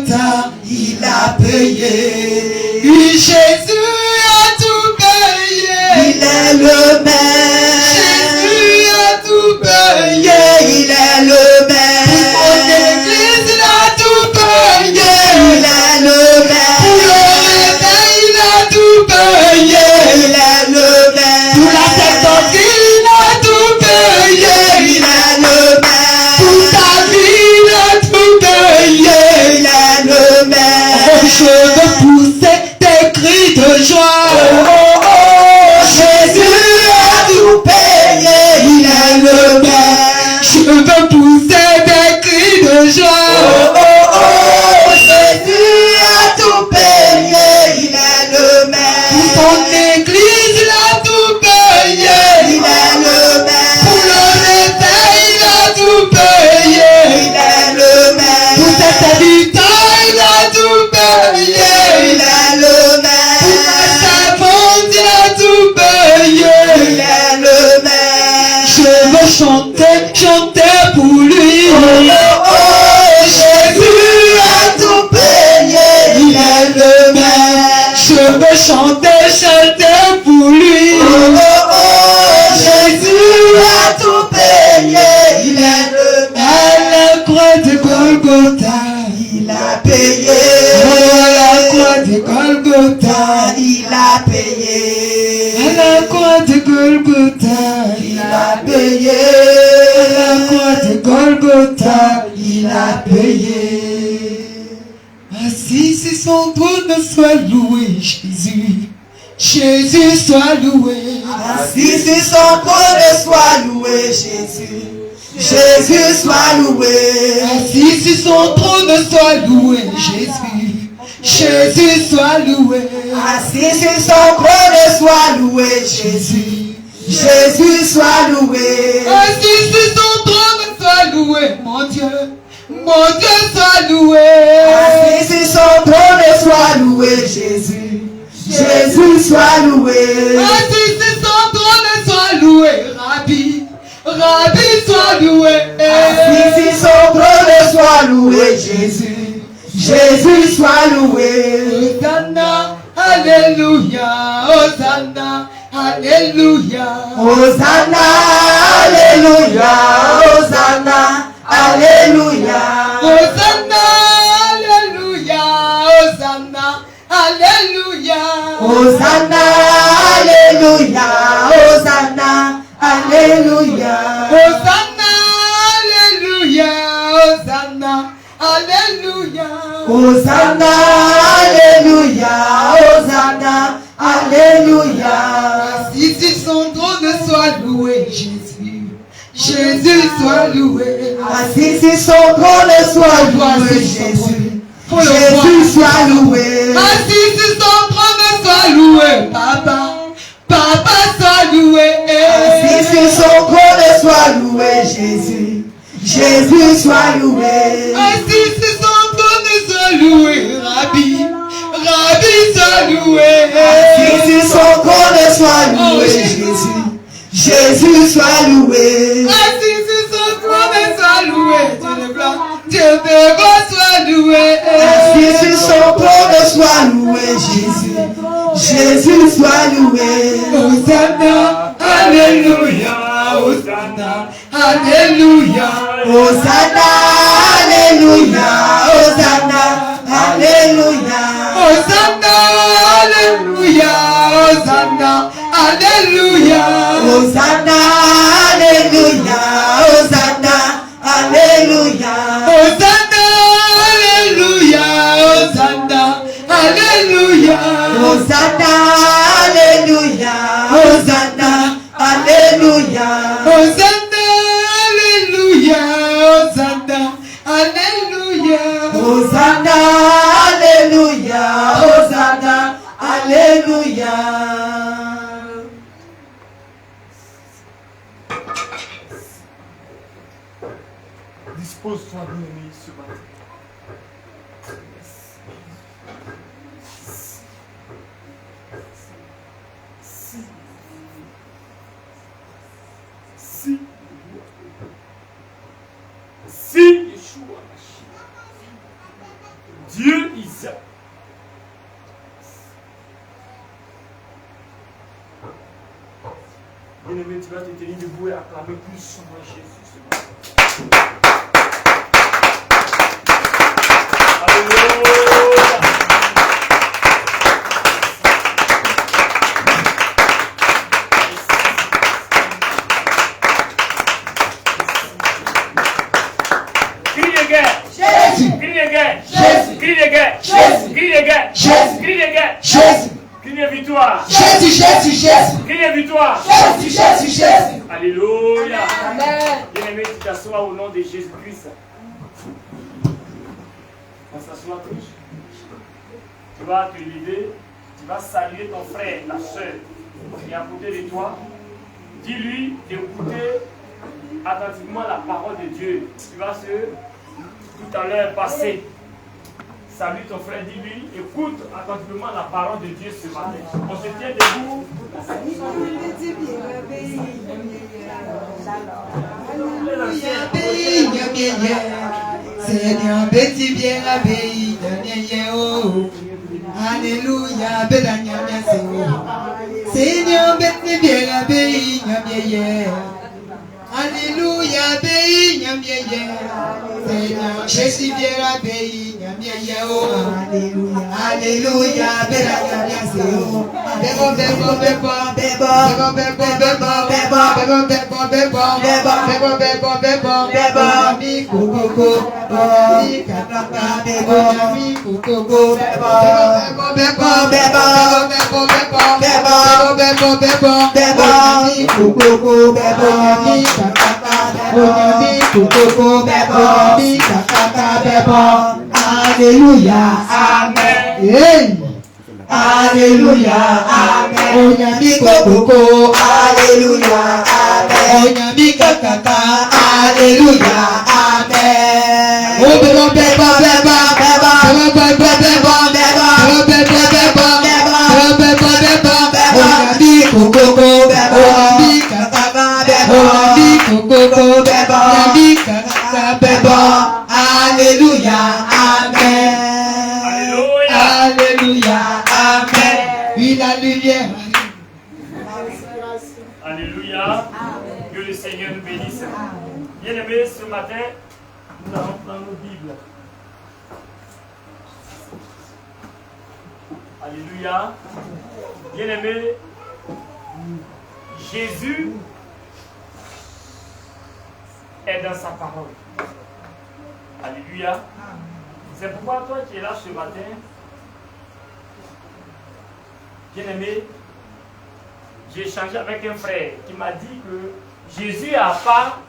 [SPEAKER 1] Golgotha, il a payé. Oui, Jésus a tout payé. Il est le même. Jésus a tout payé. Il est le même. Pour mon église, il a tout payé. Il est le même. Pour le réveil, il a tout payé. Il est le même. Pour la tête il a tout payé. Il est le même. Pour ta vie, il a tout payé. Il est le même. Je veux pousser des cris de joie. Oh, oh, oh. Jésus a tout payé. Il est le même. Je veux pousser des cris de joie. Oh, oh, oh. Jésus a tout payé. Il est le même. Pour ton église, il a tout payé. Il est le même. Pour le réveil, il a tout payé. Il est le même. Pour cet habitant, il a tout payé. Il est le même. Pour sa vente, il a tout payé. Il est le même. Je veux chanter, chanter pour lui. Oh, oh, oh. Jésus a tout payé. Il est le même. Je veux chanter, chanter pour lui. Oh, oh, oh. Jésus a tout payé. Il est le même. À la croix de Golgotha, il a payé. À la croix de Golgotha, il a payé. À la croix de Golgotha, il a payé. À la croix de Golgotha, il a payé. Assis sur son trône, soit loué Jésus. Jésus soit loué. Assis sur son trône, soit loué Jésus. Jésus soit loué. Assis sur son trône, soit loué Jésus. Jésus soit loué. Assis sur son trône, soit loué Jésus. Jésus soit loué. Assis sur son trône, soit loué mon Dieu. Mon Dieu soit loué. Assis sur son trône, soit loué Jésus. Jésus soit loué. Assis sur son trône, soit loué Rabbi. Rabbi soit loué. Assis sur son trône, soit loué Jésus. Jésus soit loué. Hosanna, alléluia. Hosanna, alléluia. Hosanna, alléluia. Hosanna, alléluia. Hosanna, alléluia. Hosanna, alléluia. Hosanna, alléluia. Hosanna, alléluia. Hosanna, alléluia. Hosanna, alléluia. Hosanna, alléluia. Hosanna, alléluia. Assis sur son trône, soit loué Jésus. Jésus soit loué. Assis sur son trône, soit loué Jésus. Jésus soit loué. Assis sur son trône, soit loué Papa. Papa soit loué. Assis sur son trône, soit loué Jésus. Jésus soit loué. Assis sur son trône, soit loué Rabbi. Rabbi soit loué. Assis sur son trône, soit loué Jésus. Jésus soit loué. Assis sur son trône, soit loué Dieu de blanc. Dieu de beau soit loué. Assis sur son trône, soit loué Jésus. Jésus soit loué. Hosanna, alléluia. Hosanna, alléluia. Hosanna, alléluia. Hosanna, alléluia. Hosanna, alléluia. Hosanna, alléluia. Hosanna, alléluia. Hosanna, alléluia. Hosanna, alléluia. Hosanna, alléluia. Hosanna, alléluia. Hosanna, alléluia. Hosanna, alléluia. Hosanna, alléluia. Hosanna, alléluia. Hosanna, alléluia.
[SPEAKER 2] Dispose-toi, bien-aimé, ce matin. Si Yeshua Dieu Isaac. Bien-aimé, tu vas te tenir debout et acclamer plus souvent Jésus. Alléluia. Crie de guerre.
[SPEAKER 5] Jésus.
[SPEAKER 2] Crie de guerre.
[SPEAKER 5] Jésus.
[SPEAKER 2] Crie de guerre.
[SPEAKER 5] Jésus.
[SPEAKER 2] Crie de guerre.
[SPEAKER 5] Jésus.
[SPEAKER 2] Crie de guerre.
[SPEAKER 5] Jésus.
[SPEAKER 2] Crie de victoire.
[SPEAKER 5] Jésus, Jésus, Jésus.
[SPEAKER 2] Crie de victoire.
[SPEAKER 5] Jésus, Jésus, Jésus.
[SPEAKER 2] Alléluia.
[SPEAKER 1] Amen.
[SPEAKER 2] Bien-aimé, tu t'assois au nom de Jésus-Christ. On s'assoit tous. Tu vas te lever, tu vas saluer ton frère, ta soeur qui est à côté de toi. Dis-lui d'écouter attentivement la parole de Dieu. Tu vas tout à l'heure passer. Salue ton frère, dis-lui, écoute attentivement la parole de Dieu ce matin. On se tient debout.
[SPEAKER 5] Seigneur, béni bien la béni, oh. Alléluia, béni Seigneur, béni bien la béni, Alléluia, béni, Seigneur, Jésus bien la béni, oh. Alléluia, Alléluia, amen. Alléluia, amen. Onyami kokoko, alléluia, amen. Onyami kakaka, alléluia, amen. Oh beba beba beba beba beba beba beba beba beba Onyami kokoko, onyami kakaka, onyami kokoko, onyami kakaka beba. Alléluia, amen. Alléluia, amen. Oui, la lumière.
[SPEAKER 2] Alléluia. Que le Seigneur nous bénisse. Bien-aimés, ce matin, nous allons prendre nos Bibles. Alléluia. Bien-aimés, Jésus est dans sa parole. Alléluia. C'est pourquoi toi qui es là ce matin, bien-aimé, j'ai échangé avec un frère qui m'a dit que Jésus est à part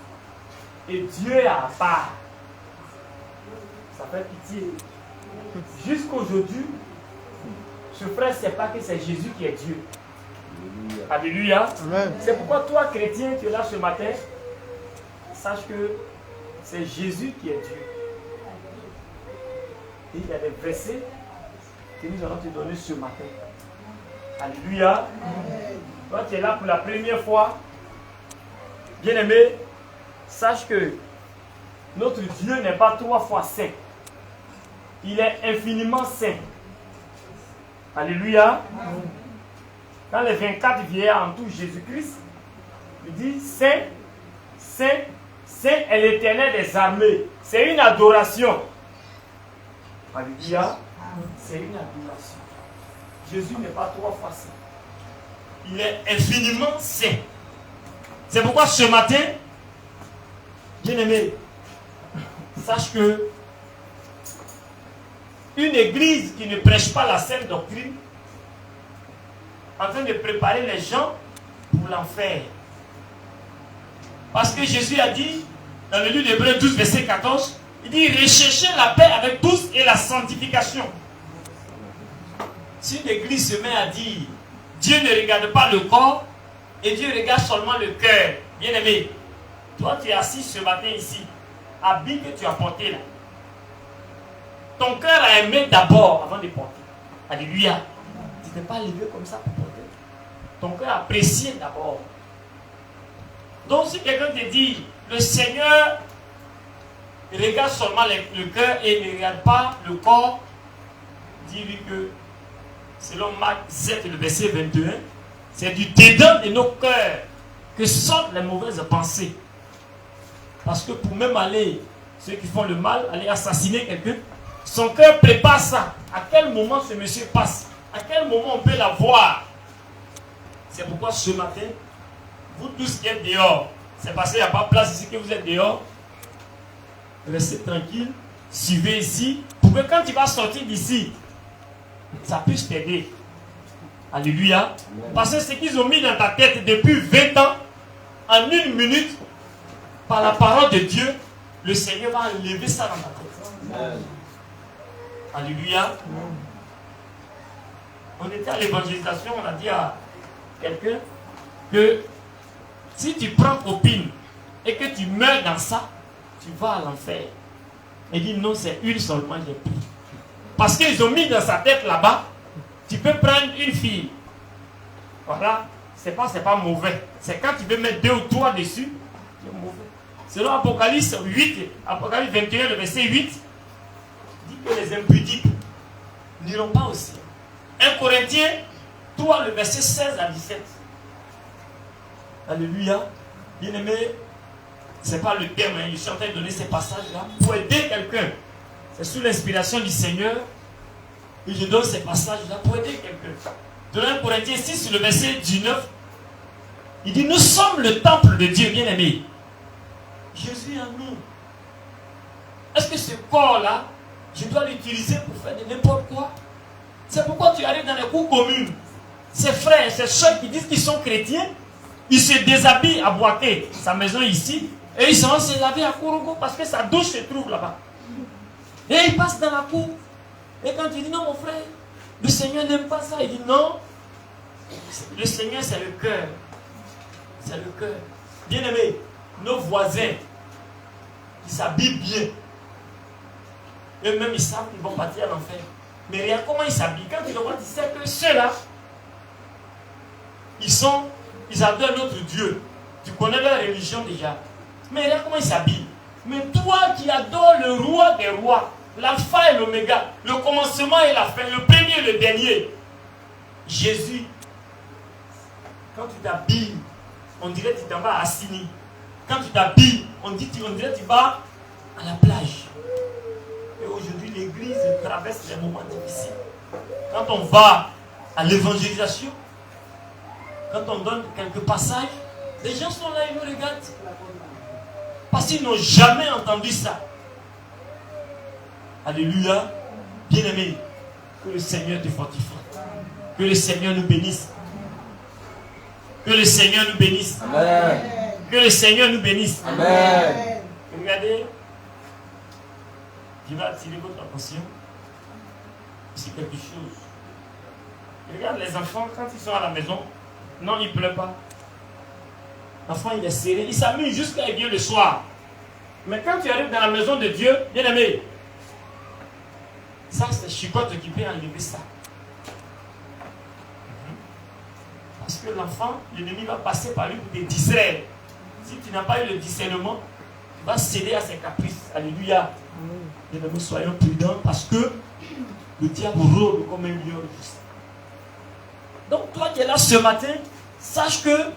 [SPEAKER 2] et Dieu est à part. Ça fait pitié. Jusqu'aujourd'hui, ce frère ne sait pas que c'est Jésus qui est Dieu. Alléluia. C'est pourquoi toi, chrétien, qui es là ce matin, sache que c'est Jésus qui est Dieu. Et il y a des versets que nous allons te donner ce matin. Alléluia. Toi qui es là pour la première fois, bien-aimé, sache que notre Dieu n'est pas 3 fois saint. Il est infiniment saint. Alléluia. Quand les 24 vieillards entourent Jésus-Christ, il dit Saint, Saint, Saint est l'Éternel des armées. C'est une adoration. Alléluia. C'est une adoration. Jésus n'est pas 3 fois saint. Il est infiniment saint. C'est pourquoi ce matin, bien-aimé, sache que une église qui ne prêche pas la sainte doctrine, en train de préparer les gens pour l'enfer. Parce que Jésus a dit, dans le livre d'Hébreux 12, verset 14, il dit, recherchez la paix avec tous et la sanctification. Si une église se met à dire, Dieu ne regarde pas le corps, et Dieu regarde seulement le cœur. Bien-aimé, toi tu es assis ce matin ici, habit que tu as porté là. Ton cœur a aimé d'abord avant de porter. Alléluia. Tu n'es pas levé comme ça pour porter. Ton cœur a apprécié d'abord. Donc si quelqu'un te dit, le Seigneur regarde seulement le cœur et ne regarde pas le corps, dit que, selon Marc 7, le verset 21, c'est du dedans de nos cœurs que sortent les mauvaises pensées. Parce que pour même aller, ceux qui font le mal, aller assassiner quelqu'un, son cœur prépare ça. À quel moment ce monsieur passe? À quel moment on peut la voir? C'est pourquoi ce matin, vous tous qui êtes dehors, c'est parce qu'il n'y a pas de place ici que vous êtes dehors. Restez tranquille, suivez ici, pour que quand tu vas sortir d'ici, ça puisse t'aider. Alléluia. Parce que ce qu'ils ont mis dans ta tête depuis 20 ans, en une minute, par la parole de Dieu, le Seigneur va enlever ça dans ta tête. Amen. Alléluia. On était à l'évangélisation, on a dit à quelqu'un que si tu prends copine et que tu meurs dans ça, tu vas à l'enfer. Il dit non, c'est une seulement j'ai pris. Parce qu'ils ont mis dans sa tête là-bas, tu peux prendre une fille. Voilà, c'est pas mauvais. C'est quand tu veux mettre 2 ou 3 dessus, c'est mauvais. Selon Apocalypse 8, Apocalypse 21, le verset 8, dit que les impudiques n'iront pas au ciel. 1 Corinthiens 3, le verset 16 à 17. Alléluia. Bien-aimé, ce n'est pas le terme, je suis en train de donner ces passages-là pour aider quelqu'un. C'est sous l'inspiration du Seigneur que je donne ces passages-là pour aider quelqu'un. De 1 Corinthiens 6, le verset 19, il dit, nous sommes le temple de Dieu, bien-aimé. Jésus en nous. Est-ce que ce corps-là, je dois l'utiliser pour faire de n'importe quoi? C'est pourquoi tu arrives dans les cours communes. Ces frères, ces soeurs qui disent qu'ils sont chrétiens, ils se déshabillent à Boaké, sa maison ici, et ils s'en vont se laver à Kouroukou parce que sa douche se trouve là-bas. Et ils passent dans la cour. Et quand tu dis non, mon frère, le Seigneur n'aime pas ça, il dit non. Le Seigneur, c'est le cœur. C'est le cœur. Bien-aimés, nos voisins qui s'habillent bien, eux-mêmes ils savent qu'ils vont partir à l'enfer. Mais regarde comment ils s'habillent. Quand tu le vois, tu sais que ceux-là, ils adorent notre Dieu. Tu connais leur religion déjà. Mais regarde comment ils s'habillent. Mais toi qui adores le roi des rois, l'alpha et l'oméga, le commencement et la fin, le premier et le dernier, Jésus, quand tu t'habilles, on dirait que tu t'en vas à Assini. Quand tu t'habilles, on dirait que tu vas à la plage. Et aujourd'hui, l'église traverse des moments difficiles. Quand on va à l'évangélisation, quand on donne quelques passages, les gens sont là, ils nous regardent. Parce qu'ils n'ont jamais entendu ça. Alléluia. Bien-aimé, que le Seigneur te fortifie. Que le Seigneur nous bénisse. Que le Seigneur nous bénisse.
[SPEAKER 5] Amen.
[SPEAKER 2] Que le Seigneur nous bénisse.
[SPEAKER 5] Amen.
[SPEAKER 2] Regardez, je vais attirer votre attention. C'est quelque chose. Regarde les enfants, quand ils sont à la maison, non, ils ne pleurent pas. L'enfant, il est serré, il s'amuse jusqu'à il vient le soir. Mais quand tu arrives dans la maison de Dieu, bien aimé, ça c'est chicotte qui peut enlever ça. Parce que l'enfant, l'ennemi va passer par lui pour te distraire. Si tu n'as pas eu le discernement, tu vas céder à ses caprices. Alléluia. Et nous soyons prudents parce que le diable rôde comme un lion. Donc toi qui es là ce matin, sache que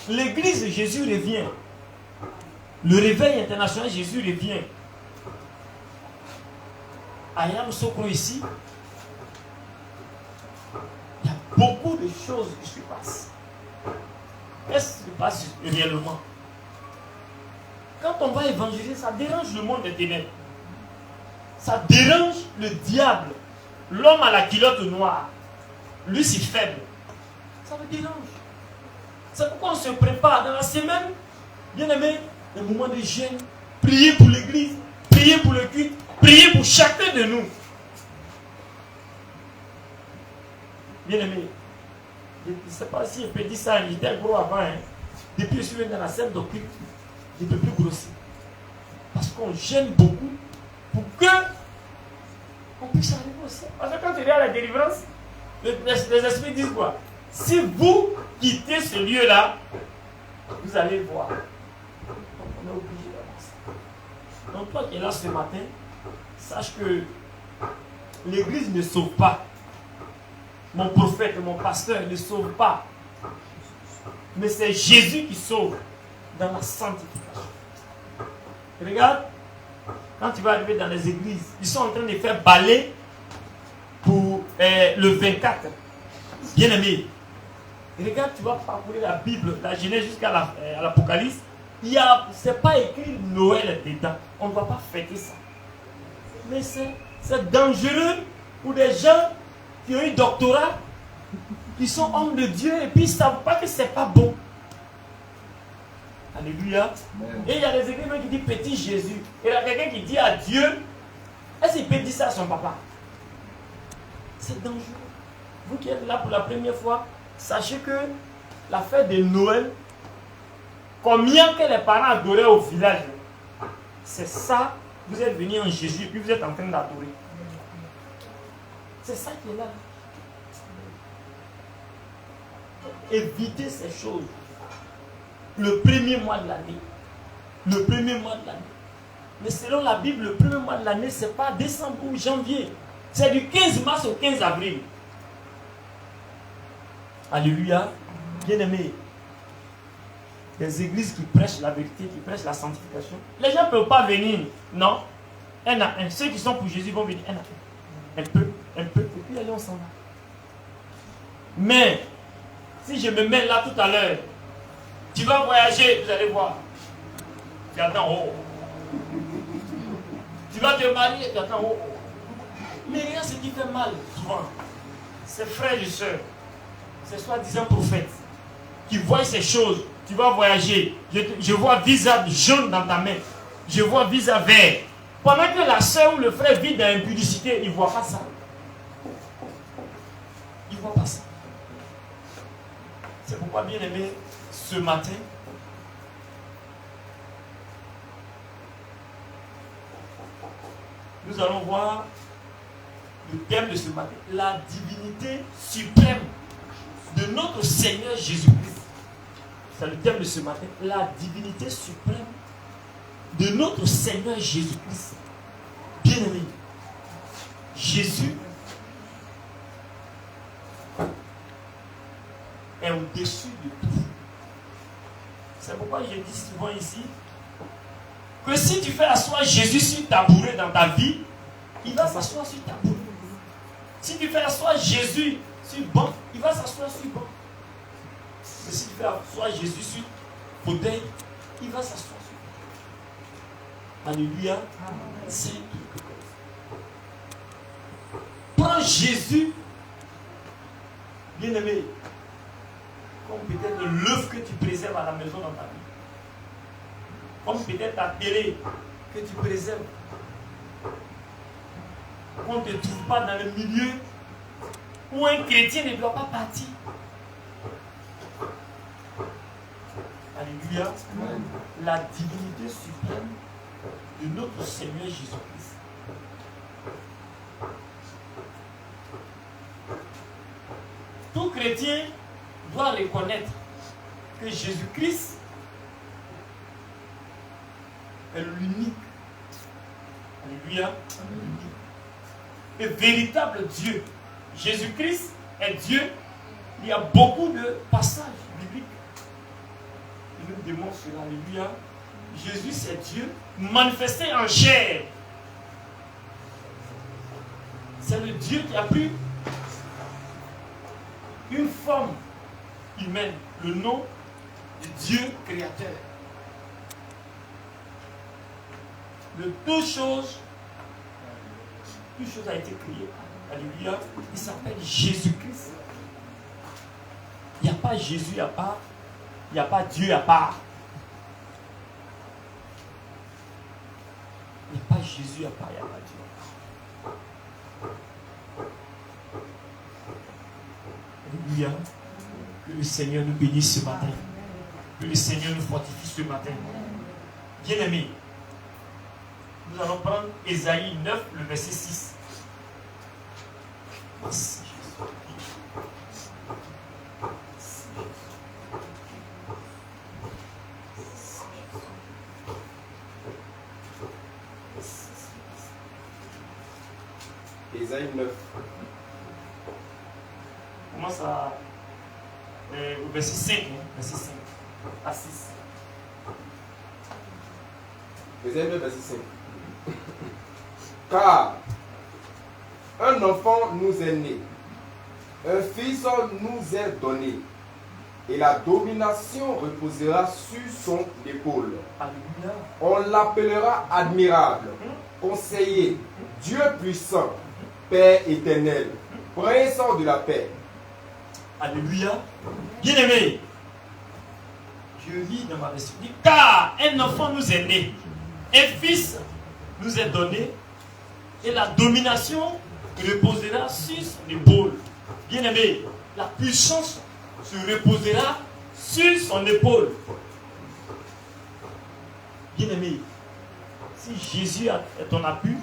[SPEAKER 2] l'église de Jésus revient. Le réveil international Jésus revient. À Yam Sokro ici, il y a beaucoup de choses qui se passent. Qu'est-ce qui se passe réellement? Quand on va évangéliser, ça dérange le monde des ténèbres. Ça dérange le diable. L'homme à la culotte noire. Lui, c'est faible. Ça me dérange. C'est pourquoi on se prépare dans la semaine. Bien aimé, le moment de jeûne. Priez pour l'église. Priez pour le culte. Priez pour chacun de nous. Bien aimé, je ne sais pas si je peux dire ça, j'étais gros avant. Depuis que je suis venu dans la scène d'occulte, je ne peux plus grossir. Parce qu'on gêne beaucoup pour que on puisse arriver au ciel. Parce que quand tu regardes la délivrance, les esprits disent quoi? Si vous quittez ce lieu-là, vous allez voir. Donc on est obligé d'avancer. Donc toi qui es là ce matin, sache que l'église ne sauve pas. Mon prophète, mon pasteur ne sauve pas. Mais c'est Jésus qui sauve dans la sanctification. Regarde, quand tu vas arriver dans les églises, ils sont en train de faire balai pour le 24. Bien aimé. Regarde, tu vas parcourir la Bible, la Genèse jusqu'à l'Apocalypse. C'est pas écrit Noël dedans. On ne va pas fêter ça. Mais c'est dangereux pour des gens qui ont eu doctorat, qui sont hommes de Dieu et puis ils ne savent pas que c'est pas bon. Alléluia. Et il y a des églises qui disent petit Jésus. Et il y a quelqu'un qui dit à Dieu, est-ce qu'il peut dire ça à son papa? C'est dangereux. Vous qui êtes là pour la première fois, sachez que la fête de Noël, combien que les parents adoraient au village, c'est ça, vous êtes venus en Jésus et puis vous êtes en train d'adorer. C'est ça qui est là. Évitez ces choses. Le premier mois de l'année. Le premier mois de l'année. Mais selon la Bible, le premier mois de l'année, ce n'est pas décembre ou janvier. C'est du 15 mars au 15 avril. Alléluia. Bien-aimés. Des églises qui prêchent la vérité, qui prêchent la sanctification. Les gens ne peuvent pas venir. Non. Un à un. Ceux qui sont pour Jésus vont venir un à un. Un peu. Et puis allez, on s'en va. Mais, si je me mets là tout à l'heure, tu vas voyager, vous allez voir. Tu attends haut. Tu vas te marier, tu attends haut. Mais rien, ce qui fait mal, souvent, c'est frères et sœurs, c'est soi-disant prophètes, qui voient ces choses. Tu vas voyager. Je vois visage jaune dans ta main. Je vois visage vert. Pendant que la sœur ou le frère vit dans l'impudicité, il ne voit pas ça. Il ne voit pas ça. C'est pourquoi, bien aimé, ce matin, nous allons voir le thème de ce matin, la divinité suprême de notre Seigneur Jésus-Christ. C'est le thème de ce matin, la divinité suprême de notre Seigneur Jésus-Christ. Bien aimé, Jésus est au-dessus de tout. C'est pourquoi je dis souvent ici que si tu fais asseoir Jésus sur tabouret dans ta vie, il va s'asseoir sur tabouret. Si tu fais asseoir Jésus sur banc, il va s'asseoir sur banc. Mais si tu fais asseoir Jésus sur fauteuil, il va s'asseoir sur banc. Alléluia. C'est tout. Prends Jésus, bien aimé, comme peut-être l'œuf que tu préserves à la maison dans ta vie. Comme peut-être ta télé que tu préserves. Qu'on ne te trouve pas dans le milieu où un chrétien ne doit pas partir. Alléluia. La divinité suprême de notre Seigneur Jésus-Christ. Tout chrétien doit reconnaître que Jésus-Christ est l'unique. Alléluia. Le véritable Dieu. Jésus-Christ est Dieu. Il y a beaucoup de passages bibliques qui nous démontrent cela. Alléluia. Jésus c'est Dieu manifesté en chair. C'est le Dieu qui a pris une forme humaine, le nom de Dieu créateur. De toutes choses a été créée. Alléluia. Il s'appelle Jésus-Christ. Il n'y a pas Jésus à part. Il n'y a pas Dieu à part. Il n'y a pas Jésus à part. Il n'y a pas Dieu à part. Alléluia. Que le Seigneur nous bénisse ce matin. Que le Seigneur nous fortifie ce matin. Bien-aimés, nous allons prendre Ésaïe 9, le verset 6. Merci Jésus.
[SPEAKER 4] Ésaïe 9.
[SPEAKER 2] On commence au verset 5. Verset 5 à 6.
[SPEAKER 4] Ésaïe 9, verset 5. Car un enfant nous est né, un fils nous est donné, et la domination reposera sur son épaule.
[SPEAKER 2] Alléluia.
[SPEAKER 4] On l'appellera admirable, conseiller, Dieu puissant, Père éternel, prince de la paix.
[SPEAKER 2] Alléluia. Bien-aimé, je lis dans ma version. Car un enfant nous est né, un fils nous est donné, et la domination reposera sur son épaule. Bien-aimé, la puissance se reposera sur son épaule. Bien-aimé, si Jésus est ton appui,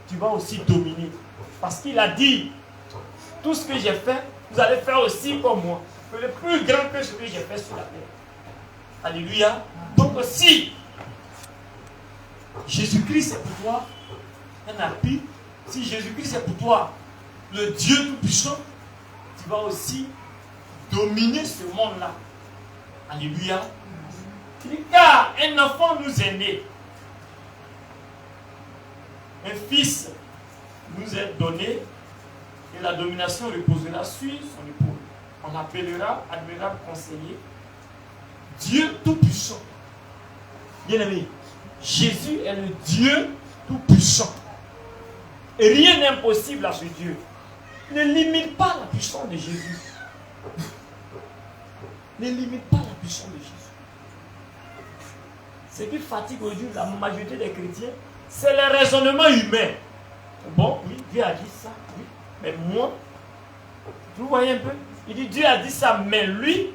[SPEAKER 2] tu vas aussi dominer. Parce qu'il a dit, tout ce que j'ai fait, vous allez faire aussi comme moi. Le plus grand que ce que j'ai fait sur la terre. Alléluia. Donc si Jésus-Christ est pour toi un appui, si Jésus-Christ est pour toi le Dieu Tout-Puissant, tu vas aussi dominer ce monde-là. Alléluia. Car un enfant nous est né, un fils nous est donné, et la domination reposera sur son épaule. On l'appellera admirable conseiller, Dieu Tout-Puissant. Bien-aimé, Jésus est le Dieu Tout-Puissant. Et rien n'est impossible à ce Dieu. Ne limite pas la puissance de Jésus. Ne limite pas la puissance de Jésus. Ce qui fatigue aujourd'hui la majorité des chrétiens, c'est le raisonnement humain. Bon, oui, Dieu a dit ça, oui. Mais moi, vous voyez un peu, il dit Dieu a dit ça, mais lui,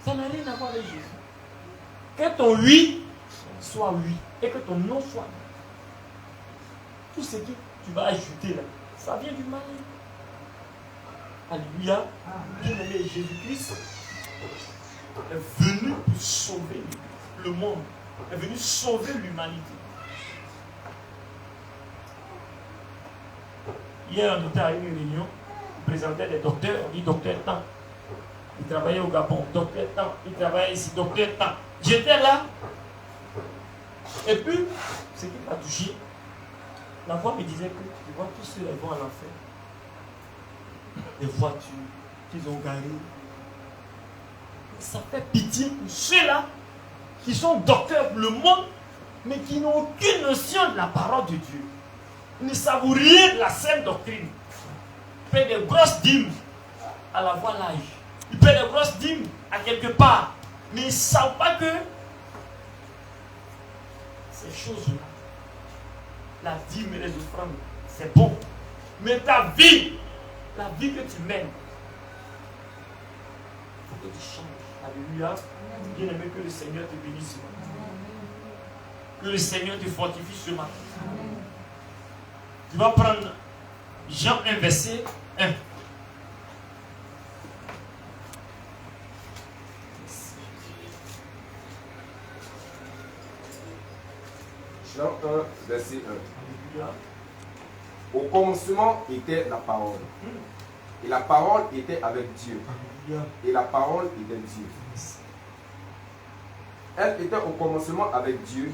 [SPEAKER 2] ça n'a rien à voir avec Jésus. Que ton oui soit oui et que ton non soit non. Tout ce que tu vas ajouter là, ça vient du mal. Alléluia. Bien-aimé, Jésus-Christ est venu pour sauver le monde, est venu sauver l'humanité. Hier, on était à une réunion, on présentait des docteurs, on dit docteur Tant. Il travaillait au Gabon, docteur Tant. Il travaillait ici, docteur Tant. J'étais là. Et puis, ce qui m'a touché, la voix me disait que tu vois tous ceux qui vont à l'enfer. Les voitures qu'ils ont garées. Ça fait pitié pour ceux-là qui sont docteurs pour le monde, mais qui n'ont aucune notion de la parole de Dieu. Ils ne savent rien de la sainte doctrine. Ils paient des grosses dîmes à la voilage. Ils paient des grosses dîmes à quelque part. Mais ils ne savent pas que ces choses-là, la dîme et les offrandes, c'est bon. Mais ta vie, la vie que tu mènes, il faut que tu changes. Alléluia. Bien aimé, que le Seigneur te bénisse. Que le Seigneur te fortifie ce matin. Tu vas prendre Jean 1, verset 1.
[SPEAKER 4] Jean 1, verset 1. Au commencement était la parole. Et la parole était avec Dieu. Et la parole était Dieu. Elle était au commencement avec Dieu.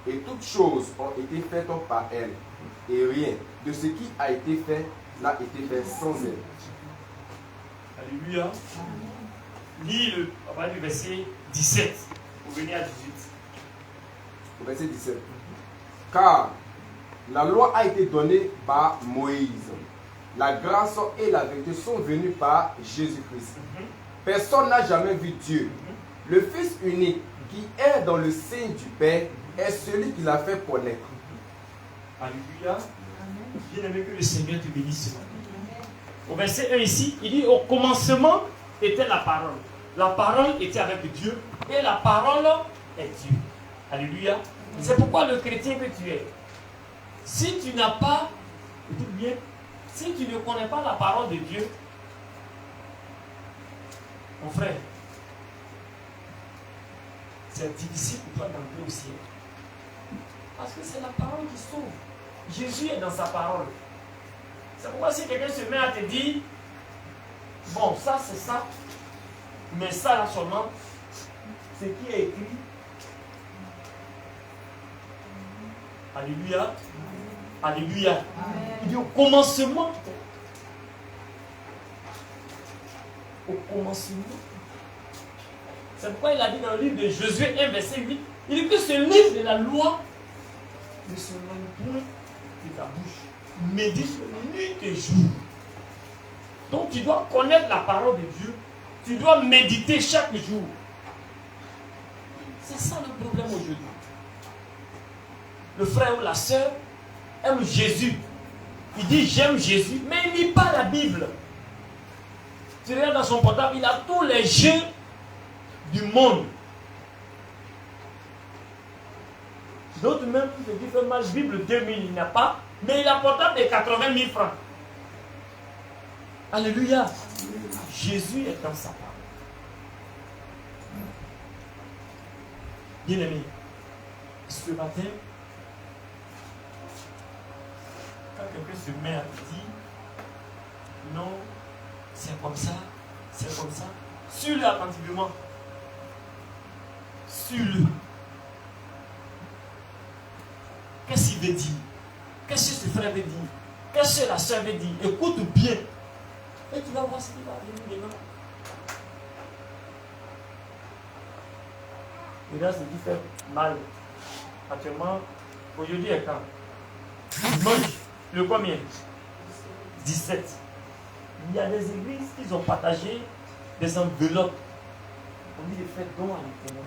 [SPEAKER 4] Et toutes choses ont été faites par elle. Et rien de ce qui a été fait n'a été fait sans elle.
[SPEAKER 2] Alléluia. Lis le verset 17. Vous venez à 18.
[SPEAKER 4] Au verset 17. Car la loi a été donnée par Moïse. La grâce et la vérité sont venues par Jésus-Christ. Personne n'a jamais vu Dieu. Le Fils unique qui est dans le sein du Père est celui qui l'a fait connaître.
[SPEAKER 2] Alléluia. Bien-aimé, que le Seigneur te bénisse. Au verset 1 ici, il dit au commencement était la parole. La parole était avec Dieu et la parole est Dieu. Alléluia. C'est pourquoi le chrétien que tu es, si tu n'as pas, écoute bien, si tu ne connais pas la parole de Dieu, mon frère, c'est difficile pour toi d'entrer au ciel. Parce que c'est la parole qui sauve. Jésus est dans sa parole. C'est pourquoi si quelqu'un se met à te dire, bon, ça c'est ça, mais ça là seulement, ce qui est écrit. Alléluia. Alléluia. Amen. Il dit au commencement. Au commencement. C'est pourquoi il a dit dans le livre de Josué 1, verset 8, il dit que ce livre de la loi ne se mêle point de ta bouche. Médite nuit et jour. Donc tu dois connaître la parole de Dieu. Tu dois méditer chaque jour. C'est ça le problème aujourd'hui. Le frère ou la sœur aime Jésus. Il dit j'aime Jésus, mais il ne lit pas la Bible. Tu regardes dans son portable, il a tous les jeux du monde. D'autres même, ceux qui font mal, Bible 2000, il n'a pas, mais il a un portable de 80 000 francs. Alléluia. Jésus est dans sa parole. Bien-aimé, ce matin, quand quelqu'un se met à dire non, c'est comme ça, suis-le attentivement. Suis-le. Qu'est-ce qu'il veut dire? Qu'est-ce que ce frère veut dire? Qu'est-ce que la soeur veut dire? Écoute bien. Et tu vas voir ce qui va venir demain. Et là, ce qui fait mal. Actuellement, aujourd'hui est quand? Dimanche, le combien? 17. Il y a des églises qui ont partagé des enveloppes. On dit de faire don à l'Éternel.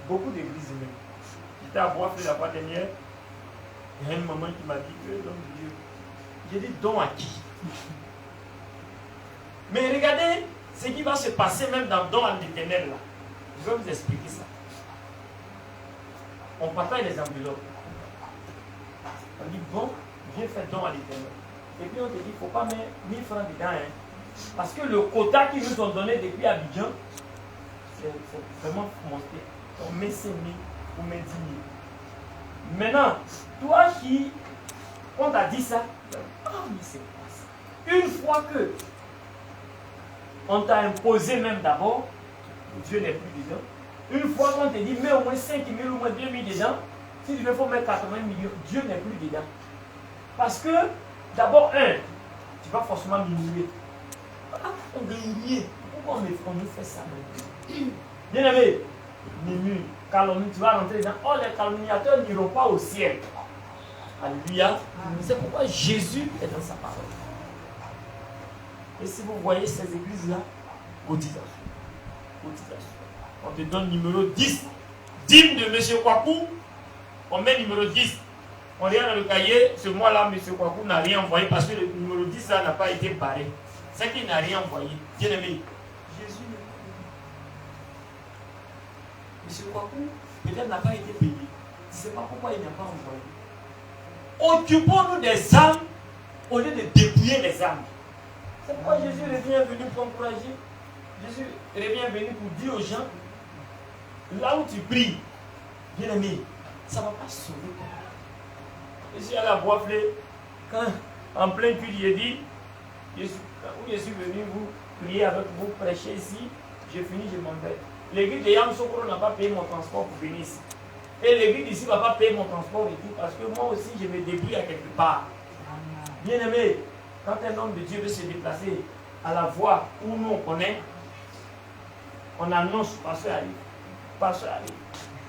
[SPEAKER 2] Beaucoup d'églises même. J'étais à Bois la fois dernière. Il y a une maman qui m'a dit que l'homme de Dieu. J'ai dit don à qui? Mais regardez ce qui va se passer même dans don à l'Éternel là. Je vais vous expliquer ça. On partage les enveloppes. On dit bon, viens faire don à l'Éternel. Et puis on te dit, il ne faut pas mettre 1000 francs dedans. Hein. Parce que le quota qu'ils nous ont donné depuis Abidjan, c'est vraiment monté. On met 5 000, on met 10 000. Maintenant, toi qui, on t'a dit ça, oh, mais c'est quoi ça? Une fois que on t'a imposé même d'abord, Dieu n'est plus dedans. Une fois qu'on te dit, mets au moins 5 000 ou au moins 2 000 dedans, si tu veux, il faut mettre 80 millions, Dieu n'est plus dedans. Parce que, d'abord, tu vas forcément murmurer. Ah, on veut murmurer. Pourquoi on nous fait ça même? Bien aimé, murmure, calomnie, tu vas rentrer dedans. Oh, les calomniateurs n'iront pas au ciel. Alléluia. C'est pourquoi Jésus est dans sa parole. Et si vous voyez ces églises-là, cotisation. On te donne numéro 10. Dîme de M. Kwaku, on met numéro 10. On regarde dans le cahier, ce mois-là, M. Kwaku n'a rien envoyé parce que le numéro 10 là n'a pas été barré. C'est qu'il n'a rien envoyé. Bien aimé, Jésus, M. Kwaku, peut-être n'a pas été payé. Je ne sais pas pourquoi il n'a pas envoyé. Occupons-nous des âmes au lieu de dépouiller les âmes. C'est pourquoi Jésus revient venu pour encourager. Jésus revient venu pour dire aux gens, là où tu pries, bien aimé, ça ne va pas sauver. Je suis allé à Boisflé, quand en plein culte, j'ai dit, où je suis venu vous prier avec vous, prêcher ici, j'ai fini, je m'en vais. L'église de Yamsokoro n'a pas payé mon transport pour venir ici. Et l'église d'ici ne va pas payer mon transport et tout, parce que moi aussi, je me débrouille à quelque part. Bien aimé, quand un homme de Dieu veut se déplacer à la voie où nous on connaît, on annonce, pasteur arrive.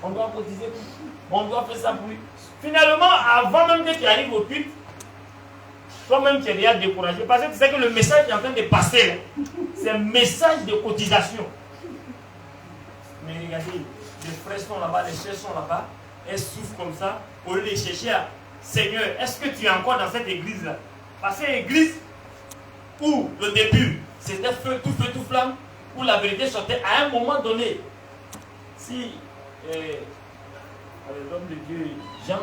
[SPEAKER 2] On doit cotiser pour tout. On doit faire ça pour lui. Finalement, avant même que tu arrives au culte, toi-même tu es déjà découragé. Parce que tu sais que le message est en train de passer. C'est un message de cotisation. Mais regardez, les frères sont là-bas, les sœurs sont là-bas. Elles souffrent comme ça. Au lieu de chercher à Seigneur, est-ce que tu es encore dans cette église-là? Parce que l'église où le début, c'était feu, tout flamme, où la vérité sortait à un moment donné. Si l'homme de Dieu, Jean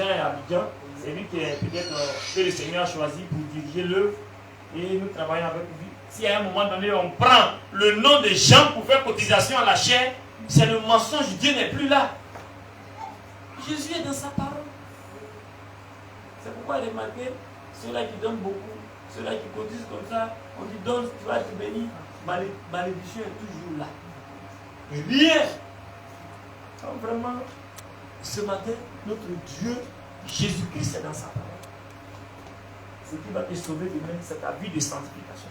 [SPEAKER 2] et Abidjan, c'est lui qui est peut-être que le Seigneur a choisi pour diriger l'œuvre et nous travaillons avec lui. Si à un moment donné on prend le nom de Jean pour faire cotisation à la chair, c'est le mensonge, Dieu n'est plus là. Jésus est dans sa parole. C'est pourquoi remarquez, ceux-là qui donnent beaucoup, ceux-là qui cotisent comme ça, on dit donne, tu vas être béni. Malédiction est toujours là. Rien. Donc vraiment, ce matin, notre Dieu, Jésus-Christ est dans sa parole. Ce qui va te sauver demain, c'est ta vie de sanctification.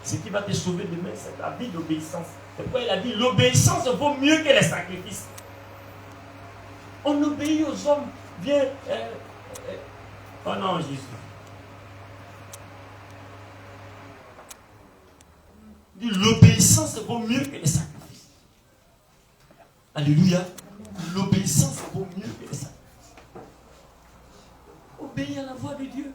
[SPEAKER 2] Ce qui va te sauver demain, c'est ta vie d'obéissance. C'est pourquoi il a dit, l'obéissance vaut mieux que les sacrifices. On obéit aux hommes. Viens. Oh non, Jésus. L'obéissance vaut mieux que les sacrifices. Alléluia. L'obéissance vaut mieux que les sacrifices. Obéis à la voix de Dieu.